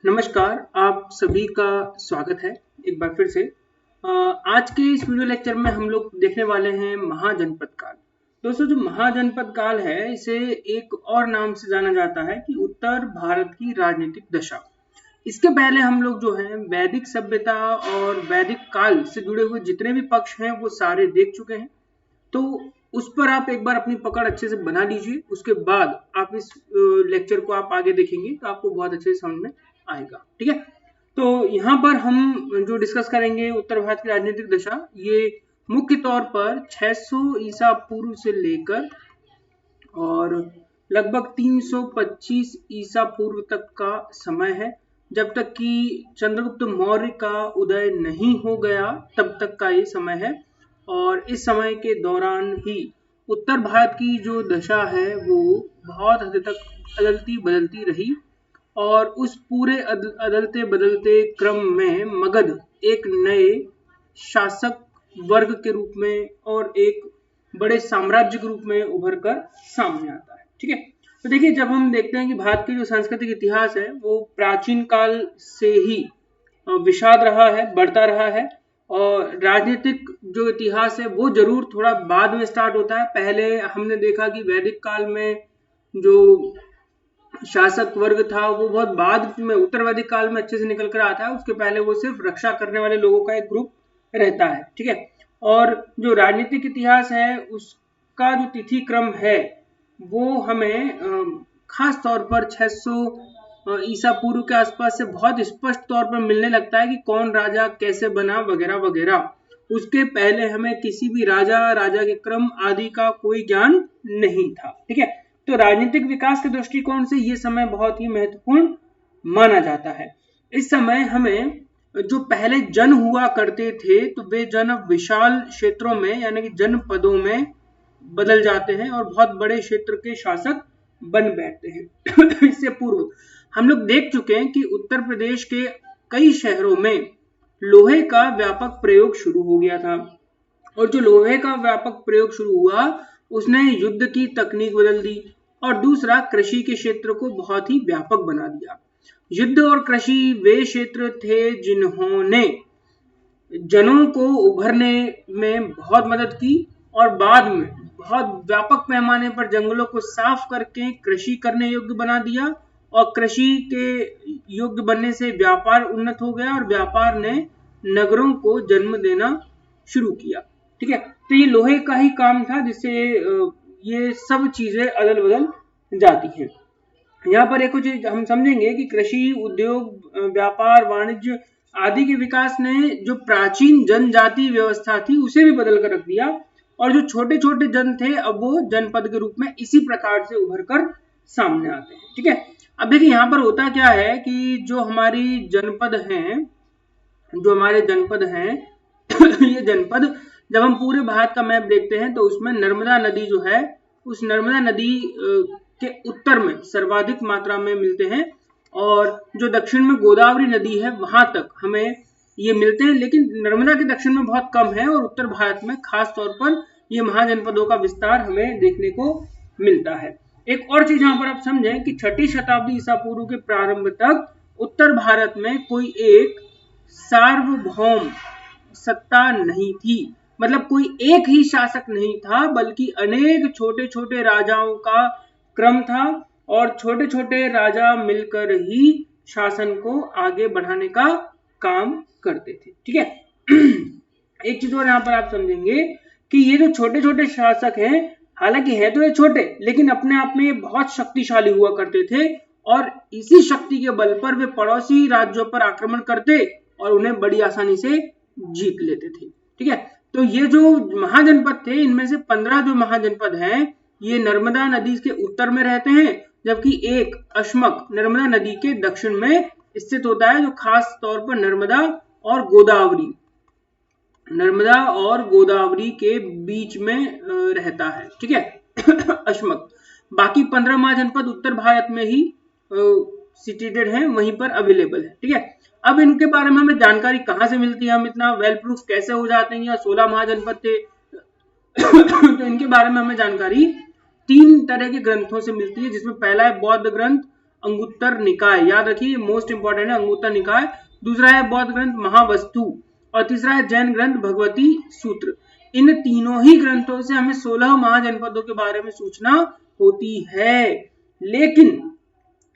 नमस्कार, आप सभी का स्वागत है एक बार फिर से। आज के इस वीडियो लेक्चर में हम लोग देखने वाले हैं महाजनपद काल। दोस्तों, जो महाजनपद काल है इसे एक और नाम से जाना जाता है कि उत्तर भारत की राजनीतिक दशा। इसके पहले हम लोग जो है वैदिक सभ्यता और वैदिक काल से जुड़े हुए जितने भी पक्ष हैं वो सारे देख चुके हैं। तो उस पर आप एक बार अपनी पकड़ अच्छे से बना लीजिए, उसके बाद आप इस लेक्चर को आप आगे देखेंगे तो आपको बहुत अच्छे से समझ में आएगा। ठीक है, तो यहाँ पर हम जो डिस्कस करेंगे उत्तर भारत की राजनीतिक दशा, ये मुख्य तौर पर 600 ईसा पूर्व से लेकर और लगभग 325 ईसा पूर्व तक का समय है। जब तक कि चंद्रगुप्त मौर्य का उदय नहीं हो गया तब तक का ये समय है, और इस समय के दौरान ही उत्तर भारत की जो दशा है वो बहुत हद तक अदलती बदलती रही, और उस पूरे अदलते बदलते क्रम में मगध एक नए शासक वर्ग के रूप में और एक बड़े साम्राज्य के रूप में उभर कर सामने आता है। ठीक है, तो देखिए, जब हम देखते हैं कि भारत की जो सांस्कृतिक इतिहास है वो प्राचीन काल से ही विषाद रहा है, बढ़ता रहा है, और राजनीतिक जो इतिहास है वो जरूर थोड़ा बाद में स्टार्ट होता है। पहले हमने देखा कि वैदिक काल में जो शासक वर्ग था वो बहुत बाद में उत्तर वैदिक काल में अच्छे से निकल कर आता है। उसके पहले वो सिर्फ रक्षा करने वाले लोगों का एक ग्रुप रहता है। ठीक है, और जो राजनीतिक इतिहास है उसका जो तिथि क्रम है वो हमें खास तौर पर 600 ईसा पूर्व के आसपास से बहुत स्पष्ट तौर पर मिलने लगता है कि कौन राजा कैसे बना वगैरह वगैरह। उसके पहले हमें किसी भी राजा के क्रम आदि का कोई ज्ञान नहीं था। ठीक है, तो राजनीतिक विकास के दृष्टिकोण से ये समय बहुत ही महत्वपूर्ण माना जाता है। इस समय हमें जो पहले जन हुआ करते थे तो वे जन अब विशाल क्षेत्रों में यानी कि जनपदों में बदल जाते हैं और बहुत बड़े क्षेत्र के शासक बन बैठते हैं। इससे पूर्व हम लोग देख चुके हैं कि उत्तर प्रदेश के कई शहरों में लोहे का व्यापक प्रयोग शुरू हो गया था, और जो लोहे का व्यापक प्रयोग शुरू हुआ उसने युद्ध की तकनीक बदल दी, और दूसरा कृषि के क्षेत्र को बहुत ही व्यापक बना दिया। युद्ध और कृषि वे क्षेत्र थे जिन्होंने जनों को उभरने में बहुत मदद की, और बाद में बहुत व्यापक पैमाने पर जंगलों को साफ करके कृषि करने योग्य बना दिया, और कृषि के योग्य बनने से व्यापार उन्नत हो गया और व्यापार ने नगरों को जन्म देना शुरू किया। ठीक है, तो ये लोहे का ही काम था जिससे ये सब चीजें अदल बदल जाती हैं। यहाँ पर एक चीज हम समझेंगे कि कृषि, उद्योग, व्यापार, वाणिज्य आदि के विकास ने जो प्राचीन जनजाति व्यवस्था थी उसे भी बदल कर रख दिया, और जो छोटे छोटे जन थे अब वो जनपद के रूप में इसी प्रकार से उभर कर सामने आते हैं। ठीक है, अब देखिए यहाँ पर होता क्या है कि जो हमारे जनपद हैं ये जनपद, जब हम पूरे भारत का मैप देखते हैं तो उसमें नर्मदा नदी जो है उस नर्मदा नदी के उत्तर में सर्वाधिक मात्रा में मिलते हैं, और जो दक्षिण में गोदावरी नदी है वहां तक हमें ये मिलते हैं, लेकिन नर्मदा के दक्षिण में बहुत कम है, और उत्तर भारत में खास तौर पर ये महाजनपदों का विस्तार हमें देखने को मिलता है। एक और चीज यहाँ पर आप समझें कि 6ठी शताब्दी ईसा पूर्व के प्रारंभ तक उत्तर भारत में कोई एक सार्वभौम सत्ता नहीं थी, मतलब कोई एक ही शासक नहीं था, बल्कि अनेक छोटे छोटे राजाओं का क्रम था, और छोटे छोटे राजा मिलकर ही शासन को आगे बढ़ाने का काम करते थे। ठीक है, एक चीज और यहाँ पर आप समझेंगे कि ये जो छोटे छोटे शासक हैं, हालांकि है तो ये छोटे, लेकिन अपने आप में ये बहुत शक्तिशाली हुआ करते थे, और इसी शक्ति के बल पर वे पड़ोसी राज्यों पर आक्रमण करते और उन्हें बड़ी आसानी से जीत लेते थे। ठीक है, तो ये जो महाजनपद थे इनमें से 15 जो महाजनपद हैं ये नर्मदा नदी के उत्तर में रहते हैं, जबकि एक अश्मक नर्मदा नदी के दक्षिण में स्थित होता है, जो खास तौर पर नर्मदा और गोदावरी के बीच में रहता है। ठीक है, अश्मक। बाकी 15 महाजनपद उत्तर भारत में ही सिचुएटेड हैं, वहीं पर अवेलेबल है। ठीक है, अब इनके बारे में हमें जानकारी कहाँ से मिलती है, हम इतना वेल प्रूफ कैसे हो जाते हैं, या 16 महाजनपद थे तो इनके बारे में हमें जानकारी 3 तरह के ग्रंथों से मिलती है, जिसमें पहला है बौद्ध ग्रंथ, अंगुत्तर निकाय, याद रखिए मोस्ट इंपॉर्टेंट है अंगुत्तर निकाय। दूसरा है बौद्ध ग्रंथ महावस्तु और तीसरा है जैन ग्रंथ भगवती सूत्र। इन तीनों ही ग्रंथों से हमें 16 महाजनपदों के बारे में सूचना होती है। लेकिन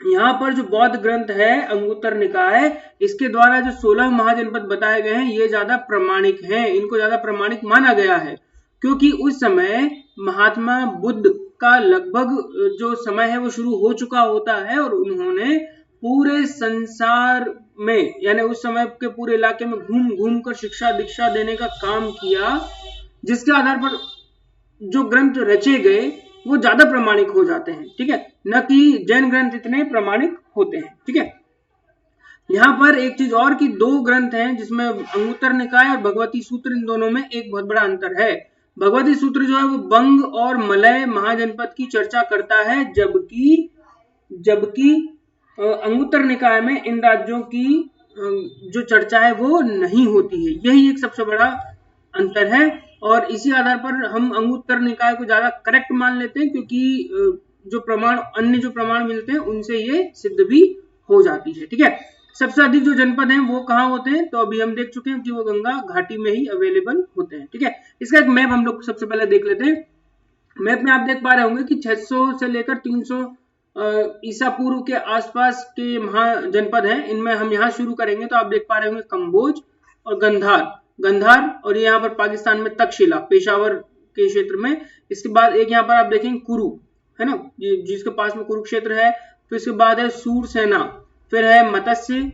यहाँ पर जो बौद्ध ग्रंथ है अंगुत्तर निकाय, इसके द्वारा जो 16 महाजनपद बताए गए हैं ये ज्यादा प्रमाणिक हैं, इनको ज्यादा प्रमाणिक माना गया है, क्योंकि उस समय महात्मा बुद्ध का लगभग जो समय है वो शुरू हो चुका होता है और उन्होंने पूरे संसार में यानी उस समय के पूरे इलाके में घूम घूम कर शिक्षा दीक्षा देने का काम किया, जिसके आधार पर जो ग्रंथ रचे गए वो ज्यादा प्रमाणिक हो जाते हैं, ठीक है, न कि जैन ग्रंथ इतने प्रमाणिक होते हैं, ठीक है। यहाँ पर एक चीज और कि 2 ग्रंथ हैं जिसमें अंगुत्तर निकाय और भगवती सूत्र, इन दोनों में एक बहुत बड़ा अंतर है। भगवती सूत्र जो है वो बंग और मलय महाजनपद की चर्चा करता है, जबकि अंगुत्तर निकाय में इन राज्यों की जो चर्चा है वो नहीं होती है। यही एक सबसे बड़ा अंतर है और इसी आधार पर हम अंगुत्तर निकाय को ज्यादा करेक्ट मान लेते हैं, क्योंकि अन्य जो प्रमाण मिलते हैं उनसे ये सिद्ध भी हो जाती है, ठीक है। सबसे अधिक जो जनपद हैं वो कहाँ होते हैं, तो अभी हम देख चुके हैं कि वो गंगा घाटी में ही अवेलेबल होते हैं, ठीक है। इसका एक मैप हम लोग सबसे पहले देख लेते हैं। मैप में आप देख पा रहे होंगे कि 600 से लेकर 300 ईसा पूर्व के आसपास के महाजनपद हैं। इनमें हम यहाँ शुरू करेंगे तो आप देख पा रहे होंगे कंबोज और गंधार और ये यहाँ पर पाकिस्तान में तक्षशिला पेशावर के क्षेत्र में। इसके बाद एक यहाँ पर आप देखेंगे कुरु, है ना, जिसके पास में कुरुक्षेत्र है। तो इसके बाद है सूरसेना, फिर है मत्स्य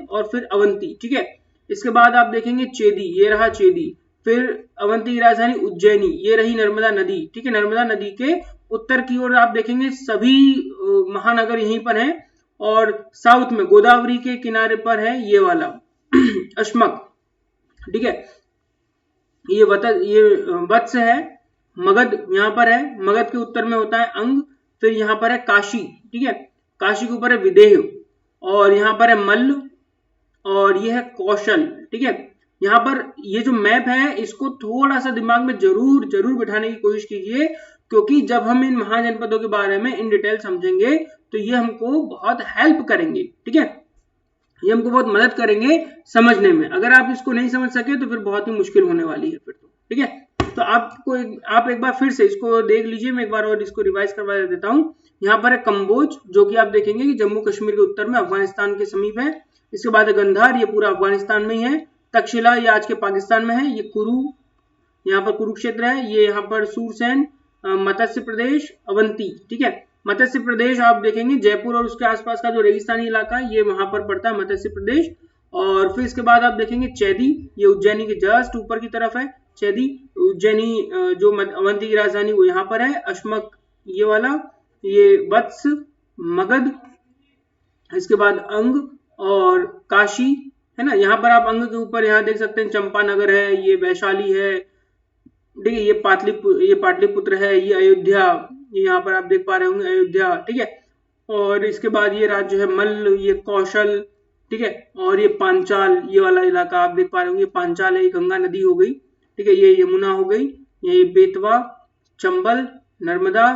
और फिर अवंती, ठीक है। इसके बाद आप देखेंगे चेदी, ये रहा चेदी, फिर अवंती की राजधानी उज्जैनी, ये रही नर्मदा नदी, ठीक है। नर्मदा नदी के उत्तर की ओर आप देखेंगे सभी महानगर यहीं पर हैं और साउथ में गोदावरी के किनारे पर है ये वाला अश्मक, ठीक है। ये वत्स है, मगध यहाँ पर है, मगध के उत्तर में होता है अंग, फिर यहाँ पर है काशी, ठीक है, काशी के ऊपर है विदेह और यहाँ पर है मल्ल और ये है कौशल, ठीक है। यहाँ पर ये जो मैप है इसको थोड़ा सा दिमाग में जरूर बिठाने की कोशिश कीजिए, क्योंकि जब हम इन महाजनपदों के बारे में इन डिटेल समझेंगे तो ये हमको बहुत हेल्प करेंगे, ठीक है, ये हमको बहुत मदद करेंगे समझने में। अगर आप इसको नहीं समझ सके तो फिर बहुत ही मुश्किल होने वाली है फिर तो, ठीक है। तो आप एक बार फिर से इसको देख लीजिए, मैं एक बार और इसको रिवाइज करवा देता हूँ। यहाँ पर है कंबोज, जो कि आप देखेंगे कि जम्मू कश्मीर के उत्तर में अफगानिस्तान के समीप है। इसके बाद है गंधार, ये पूरा अफगानिस्तान में ही है। तक्षशिला ये आज के पाकिस्तान में है। ये कुरु, यहाँ पर कुरुक्षेत्र है। ये यहाँ पर सूरसेन, मत्स्य प्रदेश, अवंती, ठीक है। मत्स्य प्रदेश आप देखेंगे जयपुर और उसके आसपास का जो रेगिस्तानी इलाका है ये वहां पर पड़ता है मत्स्य प्रदेश। और फिर इसके बाद आप देखेंगे चैदी, ये उज्जैनी के जस्ट ऊपर की तरफ है चैदी। उज्जैनी जो अवंती की राजधानी वो यहाँ पर है। अश्मक ये वाला, ये वत्स, मगध, इसके बाद अंग और काशी, है ना। यहाँ पर आप अंग के ऊपर यहाँ देख सकते हैं चंपानगर है, ये वैशाली है, ठीक है, ये पाटलिपुत्र है, ये अयोध्या, ये यहाँ पर आप देख पा रहे होंगे अयोध्या, ठीक है। और इसके बाद ये राज्य है मल्ल, ये कौशल, ठीक है। और ये पांचाल, ये वाला इलाका आप देख पा रहे होंगे, ये पांचाल है, ये गंगा नदी हो गई, ठीक है। ये यमुना हो गई, ये बेतवा, चंबल, नर्मदा,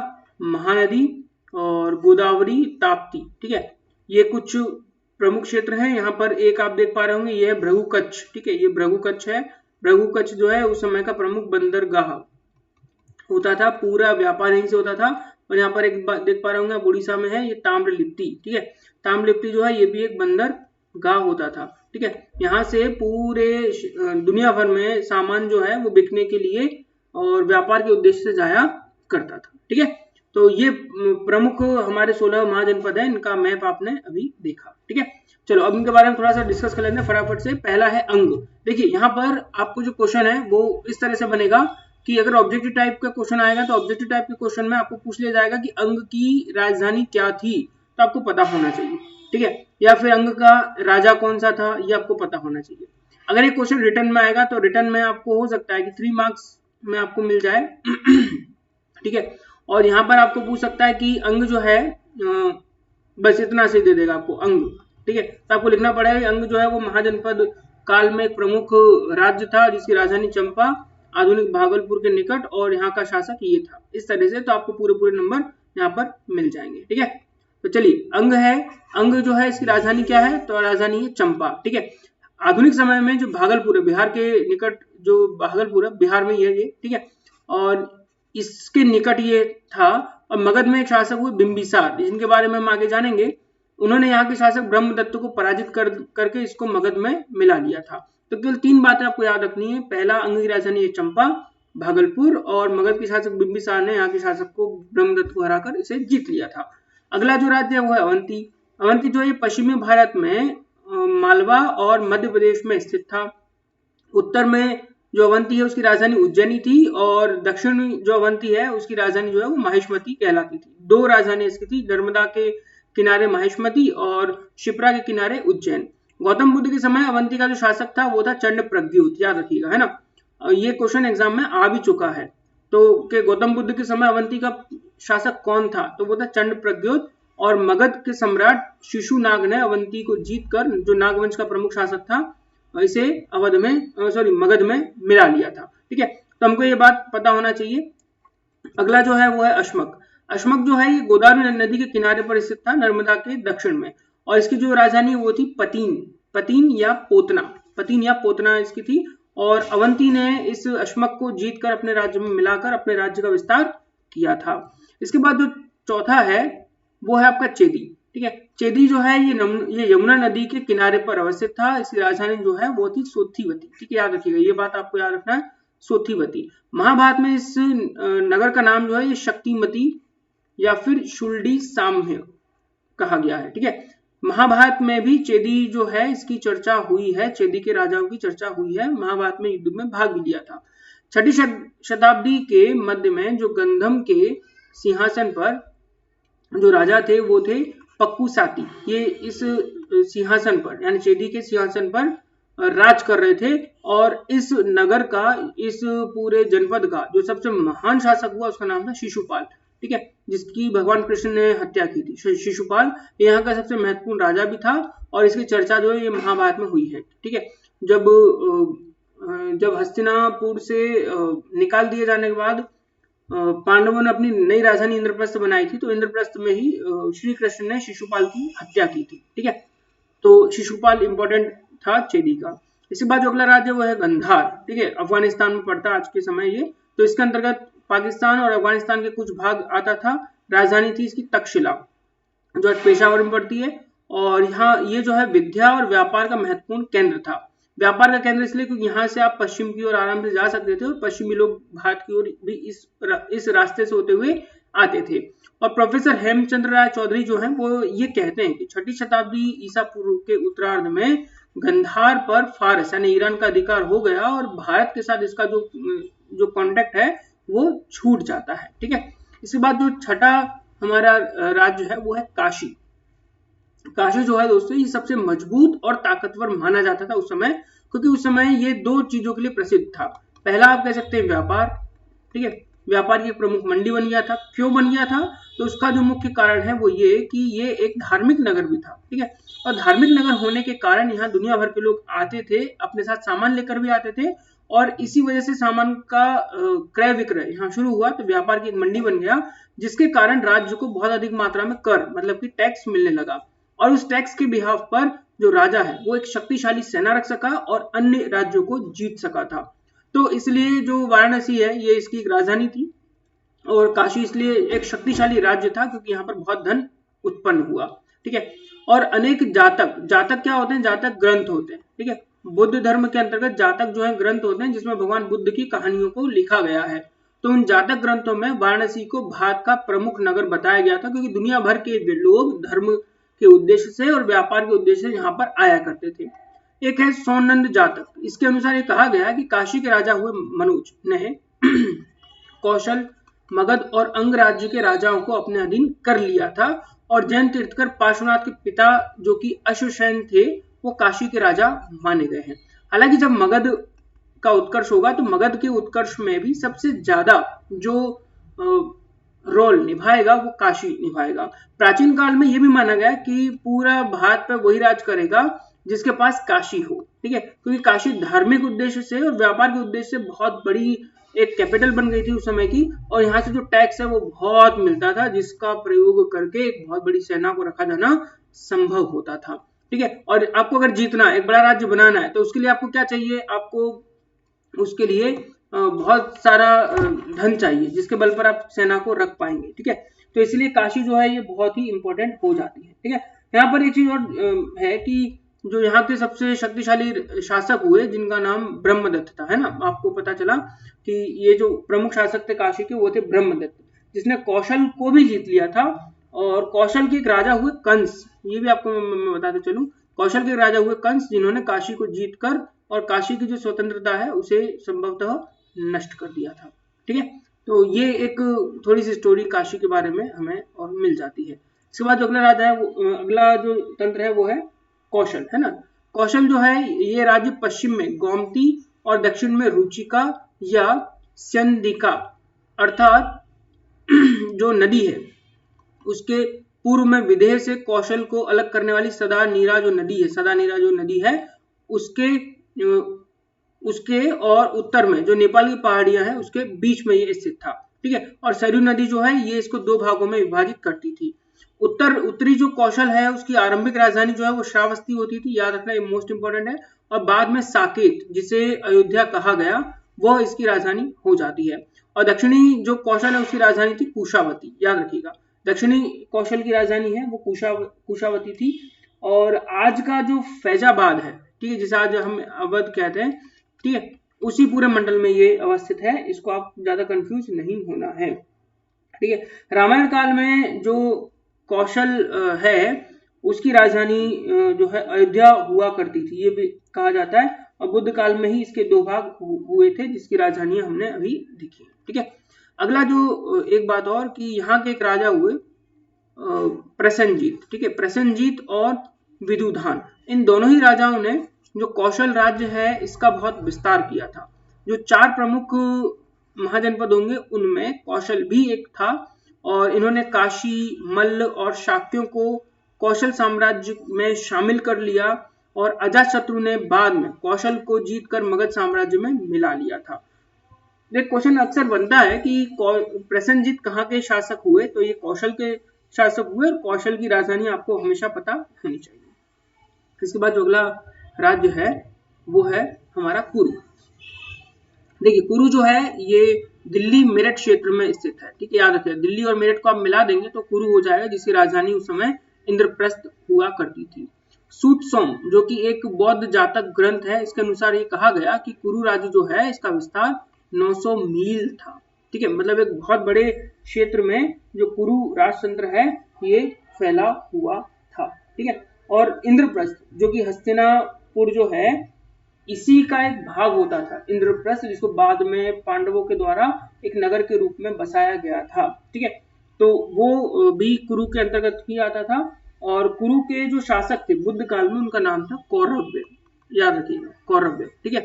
महानदी और गोदावरी, ताप्ती, ठीक है। ये कुछ प्रमुख क्षेत्र हैं। यहाँ पर एक आप देख पा रहे होंगे, ये है भृगु कच्छ, ठीक है, ये भृगु कच्छ है। भृगु कच्छ जो है उस समय का प्रमुख बंदरगाह होता था, पूरा व्यापार यहीं से होता था। और यहाँ पर एक देख पा रहे होंगे उड़ीसा में है, ये ताम्रलिप्ति, ठीक है। ताम्रलिप्ति जो है ये भी एक बंदरगाह होता था, ठीक है। यहाँ से पूरे दुनिया भर में सामान जो है वो बिकने के लिए और व्यापार के उद्देश्य से जाया करता था, ठीक है। तो ये प्रमुख हमारे 16 महाजनपद है, इनका मैप आपने अभी देखा, ठीक है। चलो अब इनके बारे में थोड़ा सा डिस्कस कर लेते हैं फटाफट से। पहला है अंग। देखिए यहाँ पर आपको जो क्वेश्चन है वो इस तरह से बनेगा कि अगर ऑब्जेक्टिव टाइप का क्वेश्चन आएगा तो ऑब्जेक्टिव टाइप के क्वेश्चन में आपको पूछ लिया जाएगा कि अंग की राजधानी क्या थी, तो आपको पता होना चाहिए, ठीक है। या फिर अंग का राजा कौन सा था, ये आपको पता होना चाहिए। अगर ये क्वेश्चन रिटर्न में आएगा तो रिटर्न में आपको हो सकता है कि 3 मार्क्स में आपको मिल जाए, ठीक है। और यहाँ पर आपको पूछ सकता है कि अंग जो है बस इतना से दे देगा आपको अंग, ठीक है। तो आपको लिखना पड़ेगा कि अंग जो है वो महाजनपद काल में एक प्रमुख राज्य था जिसकी राजधानी चंपा, आधुनिक भागलपुर के निकट, और यहाँ का शासक ये था। इस तरह से तो आपको पूरे नंबर यहाँ पर मिल जाएंगे, ठीक है। तो चलिए अंग है, अंग जो है इसकी राजधानी क्या है, तो राजधानी है चंपा। ठीक है, आधुनिक समय में जो भागलपुर है, बिहार के निकट जो भागलपुर है, बिहार में ये ठीक है, और इसके निकट ये था। और मगध में एक शासक हुए बिंबिसार, जिनके बारे में हम आगे जानेंगे। उन्होंने यहाँ के शासक ब्रह्मदत्त को पराजित करके इसको मगध में मिला लिया था। तो केवल 3 बातें आपको याद रखनी है। पहला, अंग की राजधानी है चंपा, भागलपुर, और मगध के शासक बिंबिसार ने यहाँ के शासक को ब्रह्मदत्त को हराकर इसे जीत लिया था। अगला जो राज्य है वो है अवंती। अवंती जो है पश्चिमी भारत में मालवा और मध्य प्रदेश में स्थित था। उत्तर में जो अवंती है उसकी राजधानी उज्जैनी थी, और दक्षिण में जो अवंती है उसकी राजधानी जो है वो माहिष्मती कहलाती थी। 2 राजधानी इसकी थी, नर्मदा के किनारे माहिष्मती और शिप्रा के किनारे उज्जैन। गौतम बुद्ध के समय अवंती का जो शासक था वो था चंड प्रद्युत, याद रखिएगा, है ना। ये क्वेश्चन एग्जाम में आ भी चुका है। तो कि गौतम बुद्ध के समय अवंती का शासक कौन था, तो वो था चंड प्रद्युत। और मगध के सम्राट शिशुनाग ने अवंती को जीतकर, जो नागवंश का प्रमुख शासक था, इसे मगध में मिला लिया था। ठीक है, तो हमको ये बात पता होना चाहिए। अगला जो है वो है अश्मक। अश्मक जो है ये गोदावरी नदी के किनारे पर स्थित था, नर्मदा के दक्षिण में, और इसकी जो राजधानी वो थी पतीन या पोतना इसकी थी। और अवंती ने इस अश्मक को जीतकर अपने राज्य में मिलाकर अपने राज्य का विस्तार किया था। इसके बाद जो चौथा है वो है आपका चेदी। ठीक है, चेदी जो है ये यमुना नदी के किनारे पर अवस्थित था। इसकी राजधानी जो है वो थी सोथीवती। ठीक है, याद रखिएगा, ये बात आपको याद रखना है, सोथीवती। महाभारत में इस नगर का नाम जो है ये शक्तिमती या फिर शुल्डी साम्य कहा गया है। ठीक है, महाभारत में भी चेदी जो है इसकी चर्चा हुई है, चेदी के राजाओं की चर्चा हुई है, महाभारत में युद्ध में भाग भी लिया था। 6ठी शताब्दी के मध्य में जो गंधम के सिंहासन पर जो राजा थे वो थे पक्कुसाती। ये इस सिंहासन पर यानी चेदी के सिंहासन पर राज कर रहे थे। और इस नगर का, इस पूरे जनपद का जो सबसे महान शासक हुआ उसका नाम था शिशुपाल। ठीक है, जिसकी भगवान कृष्ण ने हत्या की थी। शिशुपाल यहाँ का सबसे महत्वपूर्ण राजा भी था, और इसकी चर्चा जो है ये महाभारत में हुई है। ठीक है, जब हस्तिनापुर से निकाल दिए जाने के बाद पांडवों ने अपनी नई राजधानी इंद्रप्रस्थ बनाई थी, तो इंद्रप्रस्थ में ही श्री कृष्ण ने शिशुपाल की हत्या की थी। ठीक है, तो शिशुपाल इंपॉर्टेंट था चेदी का। इसके बाद जो अगला राज्य वो है गंधार। ठीक है, अफगानिस्तान में पड़ता आज के समय ये। तो इसके अंतर्गत पाकिस्तान और अफगानिस्तान के कुछ भाग आता था। राजधानी थी इसकी तक्षशिला, जो पेशावर में पड़ती है। और यहाँ ये जो है विद्या और व्यापार का महत्वपूर्ण केंद्र था। व्यापार का केंद्र इसलिए क्योंकि यहाँ से आप पश्चिम की ओर आराम से जा सकते थे, और पश्चिमी लोग भारत की ओर भी इस रास्ते से होते हुए आते थे। और प्रोफेसर हेमचंद्र राय चौधरी जो हैं वो ये कहते हैं कि 6ठी शताब्दी ईसा पूर्व के उत्तरार्ध में गंधार पर फारस यानी ईरान का अधिकार हो गया, और भारत के साथ इसका जो कॉन्टेक्ट है वो छूट जाता है। ठीक है, इसके बाद जो छठा हमारा राज्य है वो है काशी। काशी जो है दोस्तों ये सबसे मजबूत और ताकतवर माना जाता था उस समय, क्योंकि उस समय ये 2 चीजों के लिए प्रसिद्ध था। पहला आप कह सकते हैं व्यापार। ठीक है, व्यापार की प्रमुख मंडी बन गया था। क्यों बन गया था, तो उसका जो मुख्य कारण है वो ये कि ये एक धार्मिक नगर भी था। ठीक है, और धार्मिक नगर होने के कारण यहाँ दुनिया भर के लोग आते थे, अपने साथ सामान लेकर भी आते थे, और इसी वजह से सामान का क्रय विक्रय यहाँ शुरू हुआ। तो व्यापार की एक मंडी बन गया, जिसके कारण राज्य को बहुत अधिक मात्रा में कर मतलब कि टैक्स मिलने लगा। और उस टैक्स के बिहाफ पर जो राजा है वो एक शक्तिशाली सेना रख सका और अन्य राज्यों को जीत सका था। तो इसलिए जो वाराणसी है ये इसकी एक राजधानी थी, और काशी इसलिए एक शक्तिशाली राज्य था क्योंकि यहाँ पर बहुत धन उत्पन्न हुआ। ठीक है, और अनेक जातक क्या होते हैं, जातक ग्रंथ होते हैं। ठीक है, बुद्ध धर्म के अंतर्गत जातक जो है ग्रंथ होते हैं, जिसमें भगवान बुद्ध की कहानियों को लिखा गया है। तो उन जातक ग्रंथों में वाराणसी को भारत का प्रमुख नगर बताया गया था, क्योंकि दुनिया भर के लोग धर्म के उद्देश्य से और व्यापार के उद्देश्य से यहाँ पर आया करते थे। एक है सोनंद जातक। इसके अनुसार ये कहा गया कि काशी के राजा हुए मनोज ने कौशल, मगध और अंग राज्य के राजाओं को अपने अधीन कर लिया था, और जैन तीर्थकर पार्श्वनाथ के पिता जो कि अश्वसेन थे वो काशी के राजा माने गए हैं। हालांकि जब मगध का उत्कर्ष होगा तो मगध के उत्कर्ष में भी सबसे ज्यादा जो रोल निभाएगा वो काशी निभाएगा। प्राचीन काल में यह भी माना गया कि पूरा भारत पर वही राज करेगा जिसके पास काशी हो। ठीक है, क्योंकि काशी धार्मिक उद्देश्य से और व्यापार के उद्देश्य से बहुत बड़ी एक कैपिटल बन गई थी उस समय की, और यहाँ से जो टैक्स है वो बहुत मिलता था, जिसका प्रयोग करके एक बहुत बड़ी सेना को रखा जाना संभव होता था। ठीक है, और आपको अगर जीतना, एक बड़ा राज्य बनाना है, तो उसके लिए आपको क्या चाहिए, आपको उसके लिए बहुत सारा धन चाहिए, जिसके बल पर आप सेना को रख पाएंगे। ठीक है, तो इसलिए काशी जो है ये बहुत ही इंपॉर्टेंट हो जाती है। ठीक है, यहाँ पर एक चीज और है कि जो यहाँ के सबसे शक्तिशाली शासक हुए, जिनका नाम ब्रह्मदत्त था, है ना, आपको पता चला कि ये जो प्रमुख शासक थे काशी के, वो थे ब्रह्मदत्त, जिसने कौशल को भी जीत लिया था। और कौशल के एक राजा हुए कंस, ये भी आपको मैं बताते चलूं, कौशल के राजा हुए कंस, जिन्होंने काशी को जीतकर और काशी की जो स्वतंत्रता है उसे संभवतः नष्ट कर दिया था। ठीक है, तो ये एक थोड़ी सी स्टोरी काशी के बारे में हमें और मिल जाती है। इसके बाद जो अगला राजा है, अगला जो तंत्र है वो है कौशल, है ना। कौशल जो है ये राज्य पश्चिम में गोमती और दक्षिण में रुचिका या स्यंदिका अर्थात जो नदी है उसके पूर्व में विदेह से कौशल को अलग करने वाली सदा नीरा जो नदी है उसके और उत्तर में जो नेपाल की पहाड़ियां हैं उसके बीच में ये स्थित था। ठीक है, और सरयू नदी जो है ये इसको दो भागों में विभाजित करती थी। उत्तरी जो कौशल है उसकी आरंभिक राजधानी जो है वो श्रावस्ती होती थी, याद रखना, ये मोस्ट इंपोर्टेंट है। और बाद में साकेत, जिसे अयोध्या कहा गया, वह इसकी राजधानी हो जाती है। और दक्षिणी जो कौशल है उसकी राजधानी थी कुशावती, याद रखिएगा, दक्षिणी कौशल की राजधानी है वो कुशावती थी। और आज का जो फैजाबाद है, ठीक है, जिसे आज हम अवध कहते हैं, ठीक है, उसी पूरे मंडल में ये अवस्थित है, इसको आप ज्यादा कंफ्यूज नहीं होना है। ठीक है, रामायण काल में जो कौशल है उसकी राजधानी जो है अयोध्या हुआ करती थी, ये भी कहा जाता है। और बुद्ध काल में ही इसके दो भाग हुए थे, जिसकी राजधानियां हमने अभी देखी। ठीक है, अगला जो एक बात और कि यहाँ के एक राजा हुए प्रसेनजीत। ठीक है, प्रसेनजीत और विदुधान, इन दोनों ही राजाओं ने जो कौशल राज्य है इसका बहुत विस्तार किया था। जो 4 प्रमुख महाजनपद होंगे उनमें कौशल भी एक था, और इन्होंने काशी, मल्ल और शाक्यों को कौशल साम्राज्य में शामिल कर लिया, और अजातशत्रु ने बाद में कौशल को जीतकर मगध साम्राज्य में मिला लिया था। एक क्वेश्चन अक्सर बनता है कि प्रसेनजीत कहाँ के शासक हुए, तो ये कौशल के शासक हुए, और कौशल की राजधानी आपको हमेशा पता होनी चाहिए। इसके बाद जो अगला राज्य है वो है हमारा कुरु। देखिए, कुरु जो है ये दिल्ली मेरठ क्षेत्र में स्थित है। ठीक है, याद रखिए, दिल्ली और मेरठ को आप मिला देंगे तो कुरु हो जाएगा, जिसकी राजधानी उस समय इंद्रप्रस्थ हुआ करती थी। सूतसोम जो कि एक बौद्ध जातक ग्रंथ है, इसके अनुसार ये कहा गया कि कुरु राज्य जो है इसका विस्तार 900 मील था। ठीक है, मतलब एक बहुत बड़े क्षेत्र में जो कुरु राजतंत्र है ये फैला हुआ था। ठीक है, और इंद्रप्रस्थ जो कि हस्तिनापुर जो है इसी का एक भाग होता था, इंद्रप्रस्थ, जिसको बाद में पांडवों के द्वारा एक नगर के रूप में बसाया गया था। ठीक है, तो वो भी कुरु के अंतर्गत ही आता था। और कुरु के जो शासक थे बुद्ध काल में, उनका नाम था कौरव्य, याद रखिएगा, कौरव्य। ठीक है,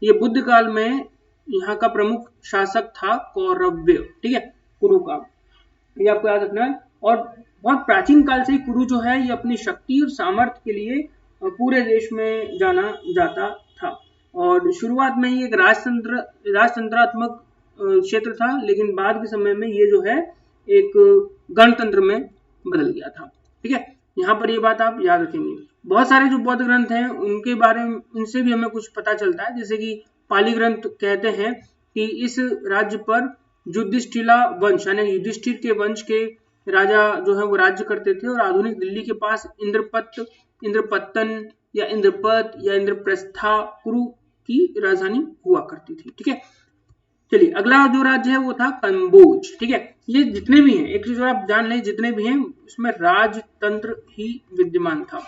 ये बुद्ध काल में यहाँ का प्रमुख शासक था कौरव्य। ठीक है, कुरु का, ये आपको याद रखना है। और बहुत प्राचीन काल से कुरु जो है ये अपनी शक्ति और सामर्थ्य के लिए पूरे देश में जाना जाता था। और शुरुआत में ये एक राजतंत्रात्मक क्षेत्र था, लेकिन बाद के समय में ये जो है एक गणतंत्र में बदल गया था। ठीक है, यहाँ पर ये बात आप याद रखेंगे। बहुत सारे जो बौद्ध ग्रंथ हैं उनके बारे में, उनसे भी हमें कुछ पता चलता है, जैसे कि पाली ग्रंथ कहते हैं कि इस राज्य पर युधिष्ठिला वंश यानी युधिष्ठिर के वंश के राजा जो है वो राज्य करते थे, और आधुनिक दिल्ली के पास इंद्रपत्तन या इंद्रपत या इंद्रप्रस्था कुरु की राजधानी हुआ करती थी। ठीक है, चलिए अगला जो राज्य है वो था कंबोज। ठीक है, ये जितने भी हैं, एक चीज आप जान लें, जितने भी हैं उसमें राजतंत्र ही विद्यमान था।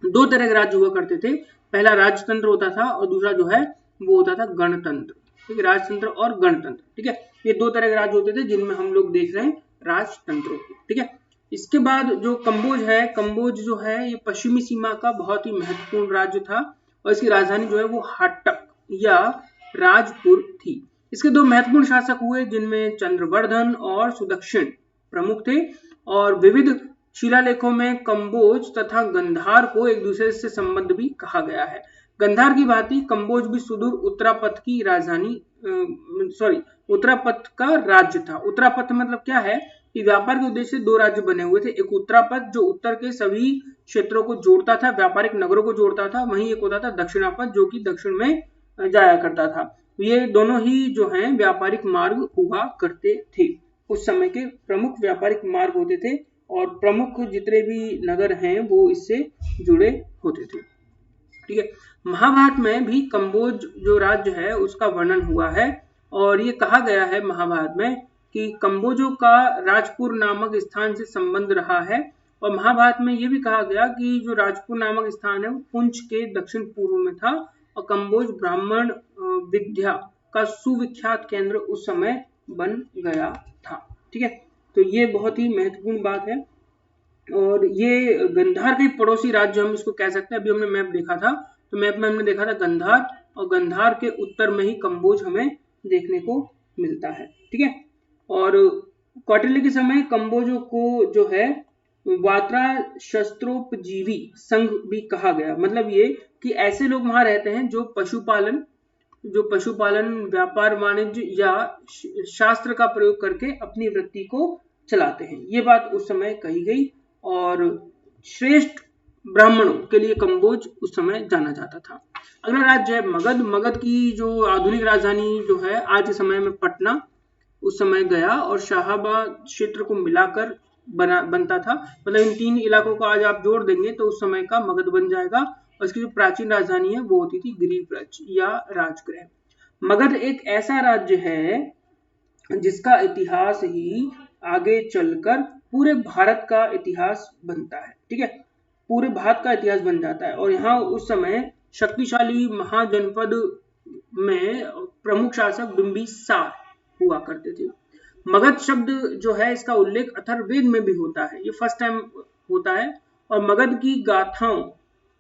2 तरह के राज्य हुआ करते थे, पहला राजतंत्र होता था और दूसरा जो है वो होता था गणतंत्र। ठीक है, राजतंत्र और गणतंत्र। ठीक है, ये 2 तरह के राज्य होते थे जिनमें हम लोग देख रहे हैं राजतंत्रों को। ठीक है, इसके बाद जो कंबोज है, कंबोज जो है ये पश्चिमी सीमा का बहुत ही महत्वपूर्ण राज्य था, और इसकी राजधानी जो है वो हाटक या राजपुर थी। इसके 2 महत्वपूर्ण शासक हुए, जिनमें चंद्रवर्धन और सुदक्षिण प्रमुख थे, और विविध शिलालेखों में कंबोज तथा गंधार को एक दूसरे से संबंध भी कहा गया है। गंधार की भांति कंबोज भी सुदूर उत्तरापथ की राजधानी उत्तरापथ का राज्य था। उत्तरापथ मतलब क्या है कि व्यापार के उद्देश्य से दो राज्य बने हुए थे। एक उत्तरापथ जो उत्तर के सभी क्षेत्रों को जोड़ता था, व्यापारिक नगरों को जोड़ता था, वहीं एक होता था दक्षिणापथ जो कि दक्षिण में जाया करता था। ये दोनों ही जो हैं व्यापारिक मार्ग हुआ करते थे। उस समय के प्रमुख व्यापारिक मार्ग होते थे और प्रमुख जितने भी नगर हैं वो इससे जुड़े होते थे। ठीक है, महाभारत में भी कंबोज जो राज्य है उसका वर्णन हुआ है और ये कहा गया है महाभारत में कि कंबोजों का राजपुर नामक स्थान से संबंध रहा है। और महाभारत में ये भी कहा गया कि जो राजपुर नामक स्थान है वो पुंछ के दक्षिण पूर्व में था और कंबोज ब्राह्मण विद्या का सुविख्यात केंद्र उस समय बन गया था। ठीक है, तो ये बहुत ही महत्वपूर्ण बात है। और ये गंधार के पड़ोसी राज्य हम इसको कह सकते हैं। अभी हमने मैप देखा था तो मैप में हमने देखा था गंधार, और गंधार के उत्तर में ही कंबोज हमें देखने को मिलता है। ठीक है, और कौटिल्य के समय कंबोजों को जो है वात्रा शस्त्रोपजीवी संघ भी कहा गया। मतलब ये कि ऐसे लोग वहां रहते हैं जो पशुपालन व्यापार वाणिज्य या शास्त्र का प्रयोग करके अपनी वृत्ति को चलाते हैं। ये बात उस समय कही गई और श्रेष्ठ ब्राह्मणों के लिए कंबोज उस समय जाना जाता था। अगला राज्य है मगध। मगध की जो आधुनिक राजधानी जो है आज के समय में पटना उस समय गया और शाहाबाद क्षेत्र को मिलाकर बनता था। मतलब इन तीन इलाकों को आज आप जोड़ देंगे तो उस समय का मगध बन जाएगा। और इसकी जो प्राचीन राजधानी है वो होती थी गिरिव्रज या राजगृह। मगध एक ऐसा राज्य है जिसका इतिहास ही आगे चलकर पूरे भारत का इतिहास बनता है। ठीक है, पूरे भारत का इतिहास बन जाता है। और यहाँ उस समय शक्तिशाली महाजनपद में प्रमुख शासक बिंबिसार हुआ करते थे। मगध शब्द जो है इसका उल्लेख अथर्ववेद में भी होता है, ये फर्स्ट टाइम होता है। और मगध की गाथाओं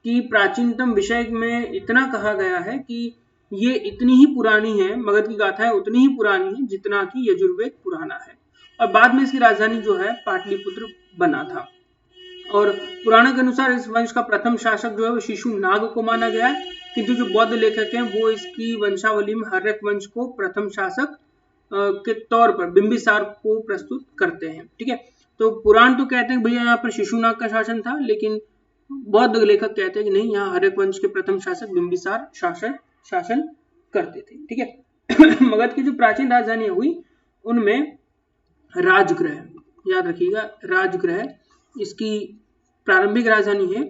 की प्राचीनतम विषय में इतना कहा गया है कि ये इतनी ही पुरानी है, मगध की गाथाएं उतनी ही पुरानी है जितना कि यजुर्वेद पुराना है। और बाद में इसकी राजधानी जो है पाटलिपुत्र बना था। और पुराणों के अनुसार इस वंश का प्रथम शासक जो है वो शिशुनाग को माना गया है, किंतु जो बौद्ध लेखक हैं वो इसकी वंशावली में हर्यक वंश को प्रथम शासक के तौर पर बिंबिसार को प्रस्तुत करते हैं। ठीक है, तो पुराण तो कहते हैं भैया यहाँ पर शिशुनाग का शासन था, लेकिन बौद्ध लेखक कहते हैं कि नहीं, यहाँ हर्यक वंश के प्रथम शासक बिंबिसार शासन करते थे। ठीक है, मगध की जो प्राचीन राजधानी हुई उनमें राजगृह, याद रखिएगा राजगृह इसकी प्रारंभिक राजधानी है।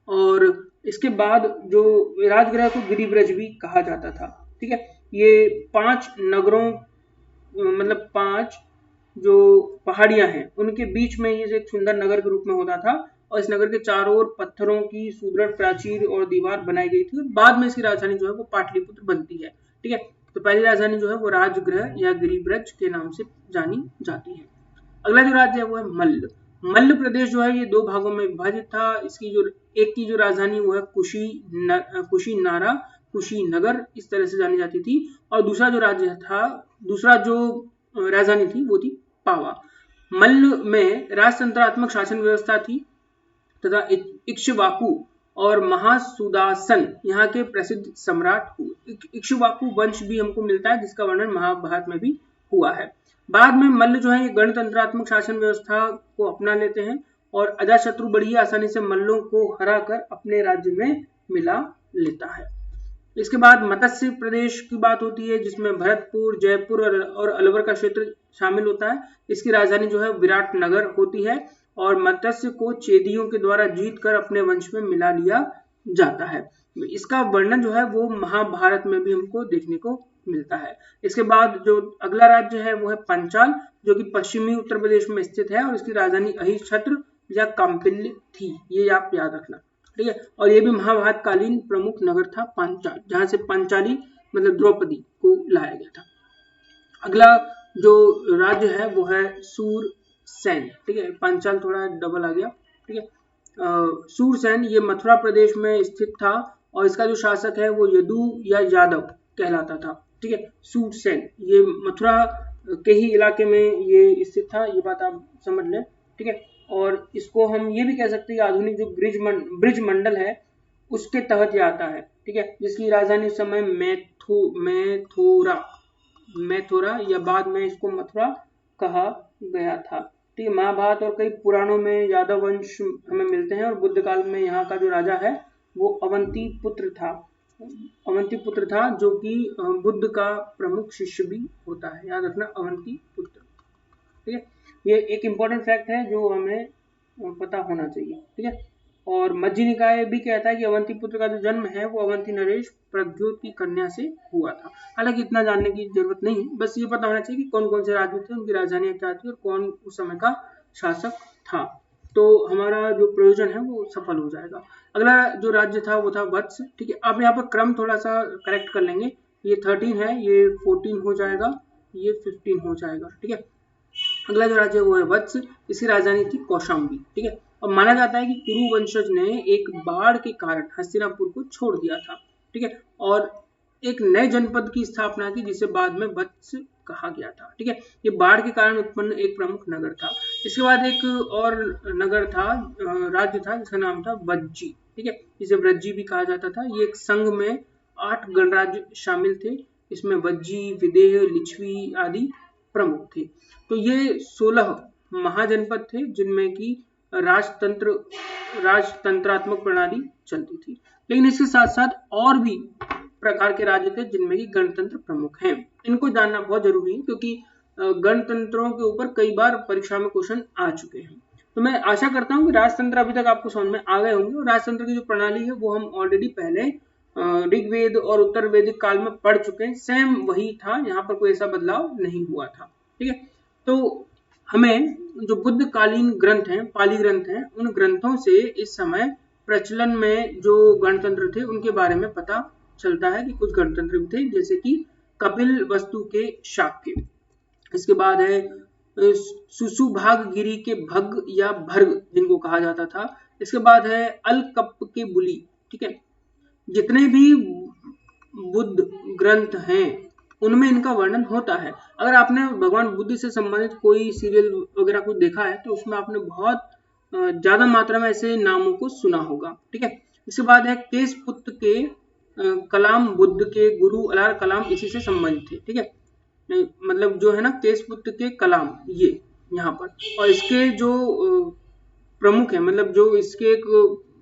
और इसके बाद जो राजगृह को गिरिव्रज भी कहा जाता था। ठीक है, ये 5 नगरों मतलब 5 जो पहाड़ियां हैं उनके बीच में ये एक सुंदर नगर के रूप में होता था। और इस नगर के चारों ओर पत्थरों की सुदृढ़ प्राचीर और दीवार बनाई गई थी। बाद में इसकी राजधानी जो है वो पाटलिपुत्र बनती है। ठीक है, तो पहली राजधानी जो है वो राजगृह या गिरिव्रज के नाम से जानी जाती है। अगला जो राज्य है वो है मल्ल। मल्ल प्रदेश जो है ये 2 भागों में विभाजित था। इसकी जो एक की जो राजधानी वो है कुशीनगर इस तरह से जानी जाती थी। और दूसरा जो राजधानी थी वो थी पावा। मल्ल में राजतंत्रात्मक शासन व्यवस्था थी तथा इक्ष्वाकु और महासुदासन यहाँ के प्रसिद्ध सम्राट हुए। इक्ष्वाकु वंश भी हमको मिलता है जिसका वर्णन महाभारत में भी हुआ है। बाद में मल्ल जो है ये गणतंत्रात्मक शासन व्यवस्था को अपना लेते हैं और अजातशत्रु बड़ी आसानी से मल्लों को हराकर अपने राज्य में मिला लेता है। इसके बाद मत्स्य प्रदेश की बात होती है जिसमें भरतपुर, जयपुर और अलवर का क्षेत्र शामिल होता है। इसकी राजधानी जो है विराटनगर होती है और मत्स्य को चेदियों के द्वारा जीत कर अपने वंश में मिला लिया जाता है। इसका वर्णन जो है वो महाभारत में भी हमको देखने को मिलता है। इसके बाद जो अगला राज्य है वो है पंचाल, जो कि पश्चिमी उत्तर प्रदेश में स्थित है और इसकी राजधानी अहिच्छत्र या काम्पिल्य थी, ये आप याद रखना। ठीक है, और ये भी महाभारत कालीन प्रमुख नगर था पांचाल, जहां से पंचाली मतलब द्रौपदी को लाया गया था। अगला जो राज्य है वो है सूरसेन। ठीक है, पांचाल थोड़ा डबल आ गया। ठीक है, सूरसेन ये मथुरा प्रदेश में स्थित था और इसका जो शासक है वो यदु या यादव कहलाता था। ठीक है, सूरसेन ये मथुरा के ही इलाके में ये स्थित था, ये बात आप समझ लें। ठीक है, और इसको हम ये भी कह सकते हैं आधुनिक जो ब्रिज मंडल है उसके तहत ये आता है। ठीक है, जिसकी राजधानी उस समय मैथोरा या बाद में इसको मथुरा कहा गया था। ठीक है, महाभारत और कई पुराणों में यादव वंश हमें मिलते हैं और बुद्ध काल में यहाँ का जो राजा है वो अवंती पुत्र था जो कि बुद्ध का प्रमुख शिष्य भी होता है, याद रखना, अवंती पुत्र। ठीक है, ये एक इम्पोर्टेंट फैक्ट है जो हमें पता होना चाहिए। ठीक है, और मज्जी निकाय भी कहता है कि अवंती पुत्र का जो जन्म है वो अवंती नरेश प्रद्योत की कन्या से हुआ था। हालांकि इतना जानने की जरूरत नहीं है, बस ये पता होना चाहिए कि कौन कौन से राज्य थे, उनकी राजधानियां क्या थी और कौन उस समय का शासक था, तो हमारा जो प्रयोजन है वो सफल हो जाएगा। अगला जो राज्य था वो था वत्स। ठीक है, आप यहाँ पर क्रम थोड़ा सा करेक्ट कर लेंगे, ये 13 है, ये 14 हो जाएगा, ये 15 हो जाएगा। ठीक है, अगला जो राज्य है वो है वत्स, इसकी राजधानी थी कौशाम्बी। ठीक है, और माना जाता है कि कुरु वंशज ने एक बाढ़ के कारण हस्तिनापुर को छोड़ दिया था। ठीक है, और एक नए जनपद की स्थापना की जिसे बाद में वत्स कहा गया था। ठीक है, ये बाढ़ के कारण उत्पन्न एक प्रमुख नगर था। इसके बाद एक और नगर था, राज्य था जिसका नाम था वज्जी। ठीक है, जिसे व्रज्जी भी कहा जाता था। ये एक संघ में 8 गणराज्य शामिल थे, इसमें वज्जी, विदेह, लिच्छवी आदि प्रमुख थे। तो ये 16 महाजनपद थे जिनमें की राजतंत्रात्मक प्रणाली चलती थी। लेकिन इसके साथ साथ और भी प्रकार के राज्य थे जिनमें की गणतंत्र प्रमुख हैं। इनको जानना बहुत जरूरी है क्योंकि गणतंत्रों के ऊपर कई बार परीक्षा में क्वेश्चन आ चुके हैं। तो मैं आशा करता हूँ कि राजतंत्र अभी तक आपको समझ में आ गए होंगे, और राजतंत्र की जो प्रणाली है वो हम ऑलरेडी पहले ऋग्वेद और उत्तर वैदिक काल में पढ़ चुके हैं। सेम वही था, यहाँ पर कोई ऐसा बदलाव नहीं हुआ था। ठीक है, तो हमें जो बुद्ध कालीन ग्रंथ हैं, पाली ग्रंथ हैं, उन ग्रंथों से इस समय प्रचलन में जो गणतंत्र थे उनके बारे में पता चलता है कि कुछ गणतंत्र भी थे, जैसे कि कपिल वस्तु के शाक्य। इसके बाद है सुसुभाग गिरी के भग या भर्ग जिनको कहा जाता था। इसके बाद है अलकप के बुली। ठीक है, जितने भी बुद्ध ग्रंथ हैं उनमें इनका वर्णन होता है। अगर आपने भगवान बुद्ध से संबंधित कोई सीरियल वगैरह कुछ देखा है तो उसमें आपने बहुत ज्यादा मात्रा में ऐसे नामों को सुना होगा। ठीक है, इसके बाद है केशपुत्र के कलाम बुद्ध के गुरु अलार कलाम इसी से संबंधित थे। ठीक है, मतलब जो है ना केशपुत्र के कलाम ये यहाँ पर, और इसके जो प्रमुख है, मतलब जो इसके एक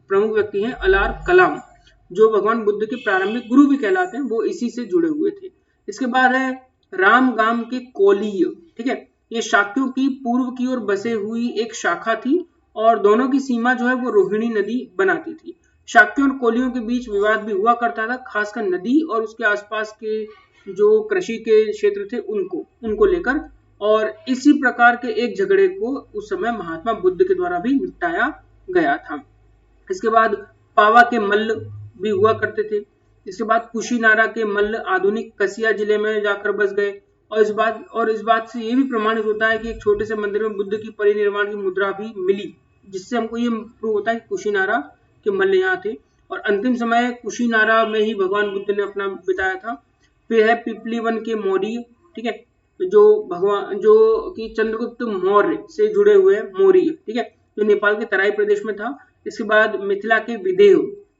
प्रमुख व्यक्ति हैं अलार कलाम, जो भगवान बुद्ध के प्रारंभिक गुरु भी कहलाते हैं, वो इसी से जुड़े हुए थे। इसके बाद है रामगाम के कोलीय। ठीक है, ये शाक्यों की पूर्व की ओर बसे हुई एक शाखा थी और दोनों की सीमा जो है वो रोहिणी नदी बनाती थी। शाक्यों और कोलियों के बीच विवाद भी हुआ करता था, खासकर नदी और उसके आसपास के जो कृषि के क्षेत्र थे उनको लेकर, और इसी प्रकार के एक झगड़े को उस समय महात्मा बुद्ध के द्वारा भी निपटाया गया था। इसके बाद पावा के मल्ल भी हुआ करते थे। इसके बाद कुशीनारा के मल्ल आधुनिक कसिया जिले में जाकर बस गए, और इस बात से ये भी प्रमाणित होता है कि एक छोटे से मंदिर में बुद्ध की परिनिर्वाण की मुद्रा भी मिली, जिससे हमको ये प्रूव होता है कि कुशीनारा के मल्ल यहाँ थे, और अंतिम समय कुशीनारा में ही भगवान बुद्ध ने अपना बिताया था। फिर है पिपलीवन के मौर्य। ठीक है, जो कि चंद्रगुप्त मौर्य से जुड़े हुए मौर्य। ठीक है, जो नेपाल के तराई प्रदेश में था। इसके बाद मिथिला के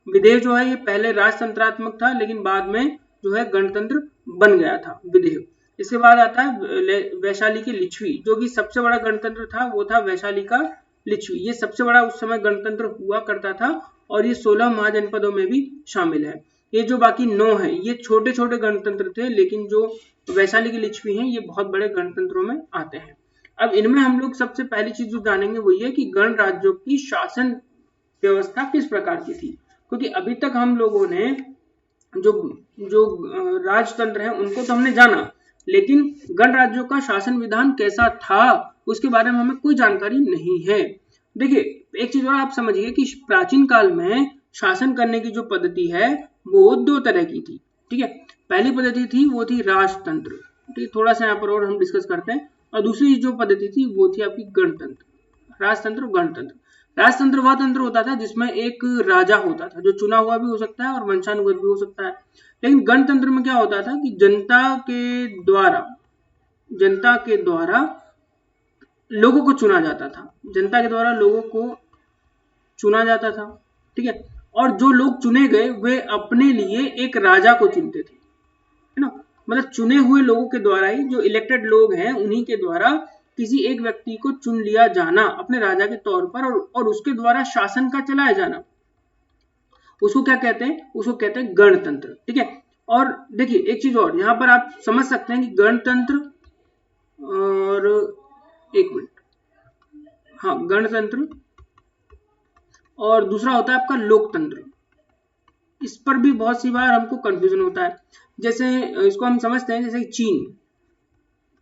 विदेह जो है ये पहले राजतंत्रात्मक था लेकिन बाद में जो है गणतंत्र बन गया था विदेह। इसके बाद आता है वैशाली के लिच्छवी, जो कि सबसे बड़ा गणतंत्र था, वो था वैशाली का लिच्छवी। ये सबसे बड़ा उस समय गणतंत्र हुआ करता था और ये 16 महाजनपदों में भी शामिल है। ये जो बाकी 9 है ये छोटे छोटे गणतंत्र थे, लेकिन जो वैशाली के लिच्छवी हैं ये बहुत बड़े गणतंत्रों में आते हैं। अब इनमें हम लोग सबसे पहली चीज जो जानेंगे वो ये कि गण राज्यों की शासन व्यवस्था किस प्रकार की थी, क्योंकि अभी तक हम लोगों ने जो राजतंत्र है उनको तो हमने जाना, लेकिन गण राज्यों का शासन विधान कैसा था उसके बारे में हमें कोई जानकारी नहीं है। देखिए, एक चीज और आप समझिए कि प्राचीन काल में शासन करने की जो पद्धति है वो 2 तरह की थी। ठीक है, पहली पद्धति थी वो थी राजतंत्र। ठीक है, थोड़ा सा यहाँ पर और हम डिस्कस करते हैं। और दूसरी जो पद्धति थी वो थी आपकी गणतंत्र। राजतंत्र, गणतंत्र। राजतंत्र वह तंत्र होता था जिसमें एक राजा होता था जो चुना हुआ भी हो सकता है और वंशानुगत भी हो सकता है। लेकिन गणतंत्र में क्या होता था कि जनता के द्वारा लोगों को चुना जाता था। जनता के द्वारा लोगों को चुना जाता था। ठीक है, और जो लोग चुने गए वे अपने लिए एक राजा को चुनते थे, है ना। मतलब चुने हुए लोगों के द्वारा ही, जो इलेक्टेड लोग हैं उन्हीं के द्वारा किसी एक व्यक्ति को चुन लिया जाना अपने राजा के तौर पर, और उसके द्वारा शासन का चलाया जाना, उसको क्या कहते हैं, उसको कहते हैं गणतंत्र। ठीक है। और देखिए एक चीज और यहां पर आप समझ सकते हैं कि गणतंत्र और एक मिनट, हाँ गणतंत्र और दूसरा होता है आपका लोकतंत्र। इस पर भी बहुत सी बार हमको कंफ्यूजन होता है। जैसे इसको हम समझते हैं जैसे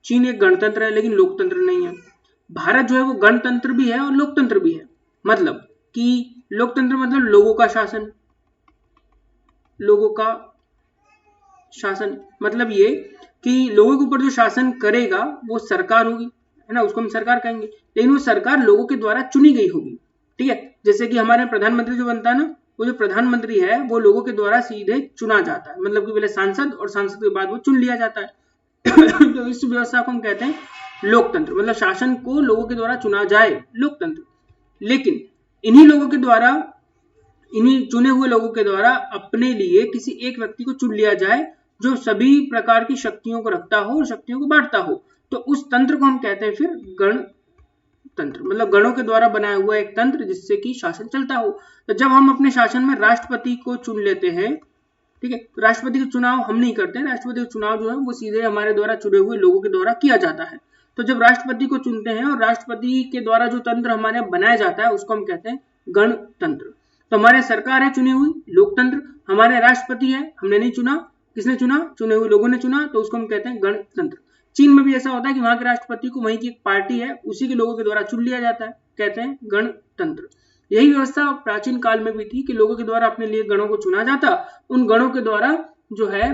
चीन एक गणतंत्र है लेकिन लोकतंत्र नहीं है। भारत जो है वो गणतंत्र भी है और लोकतंत्र भी है। मतलब कि लोकतंत्र मतलब लोगों का शासन, मतलब ये कि लोगों के ऊपर जो शासन करेगा वो सरकार होगी, है ना, उसको हम सरकार कहेंगे, लेकिन वो सरकार लोगों के द्वारा चुनी गई होगी। ठीक है। जैसे कि हमारे प्रधानमंत्री जो बनता है ना, वो जो प्रधानमंत्री है वो लोगों के द्वारा सीधे चुना जाता है, मतलब कि पहले सांसद और सांसद के बाद वो चुन लिया जाता है। तो इस व्यवस्था को हम कहते हैं लोकतंत्र, मतलब शासन को लोगों के द्वारा चुना जाए, लोकतंत्र। लेकिन इन्हीं लोगों के द्वारा, इन्हीं चुने हुए लोगों के द्वारा अपने लिए किसी एक व्यक्ति को चुन लिया जाए जो सभी प्रकार की शक्तियों को रखता हो और शक्तियों को बांटता हो, तो उस तंत्र को हम कहते हैं फिर गणतंत्र, मतलब गणों के द्वारा बनाया हुआ एक तंत्र जिससे कि शासन चलता हो। तो जब हम अपने शासन में राष्ट्रपति को चुन लेते हैं, ठीक है, तो राष्ट्रपति का चुनाव हम नहीं करते हैं, राष्ट्रपति का चुनाव जो है वो सीधे हमारे द्वारा चुने हुए लोगों के द्वारा किया जाता है। तो जब राष्ट्रपति को चुनते हैं और राष्ट्रपति के द्वारा जो तंत्र हमारे बनाया जाता है उसको हम कहते हैं गणतंत्र। तो हमारे सरकार है चुनी हुई, लोकतंत्र, हमारे राष्ट्रपति है, हमने नहीं चुना, किसने चुना, चुने हुए लोगों ने चुना, तो उसको हम कहते हैं गणतंत्र। चीन में भी ऐसा होता है कि वहां के राष्ट्रपति को वहीं की एक पार्टी है उसी के लोगों के द्वारा चुन लिया जाता है, कहते हैं गणतंत्र। यही व्यवस्था प्राचीन काल में भी थी कि लोगों के द्वारा अपने लिए गणों को चुना जाता, उन गणों के द्वारा जो है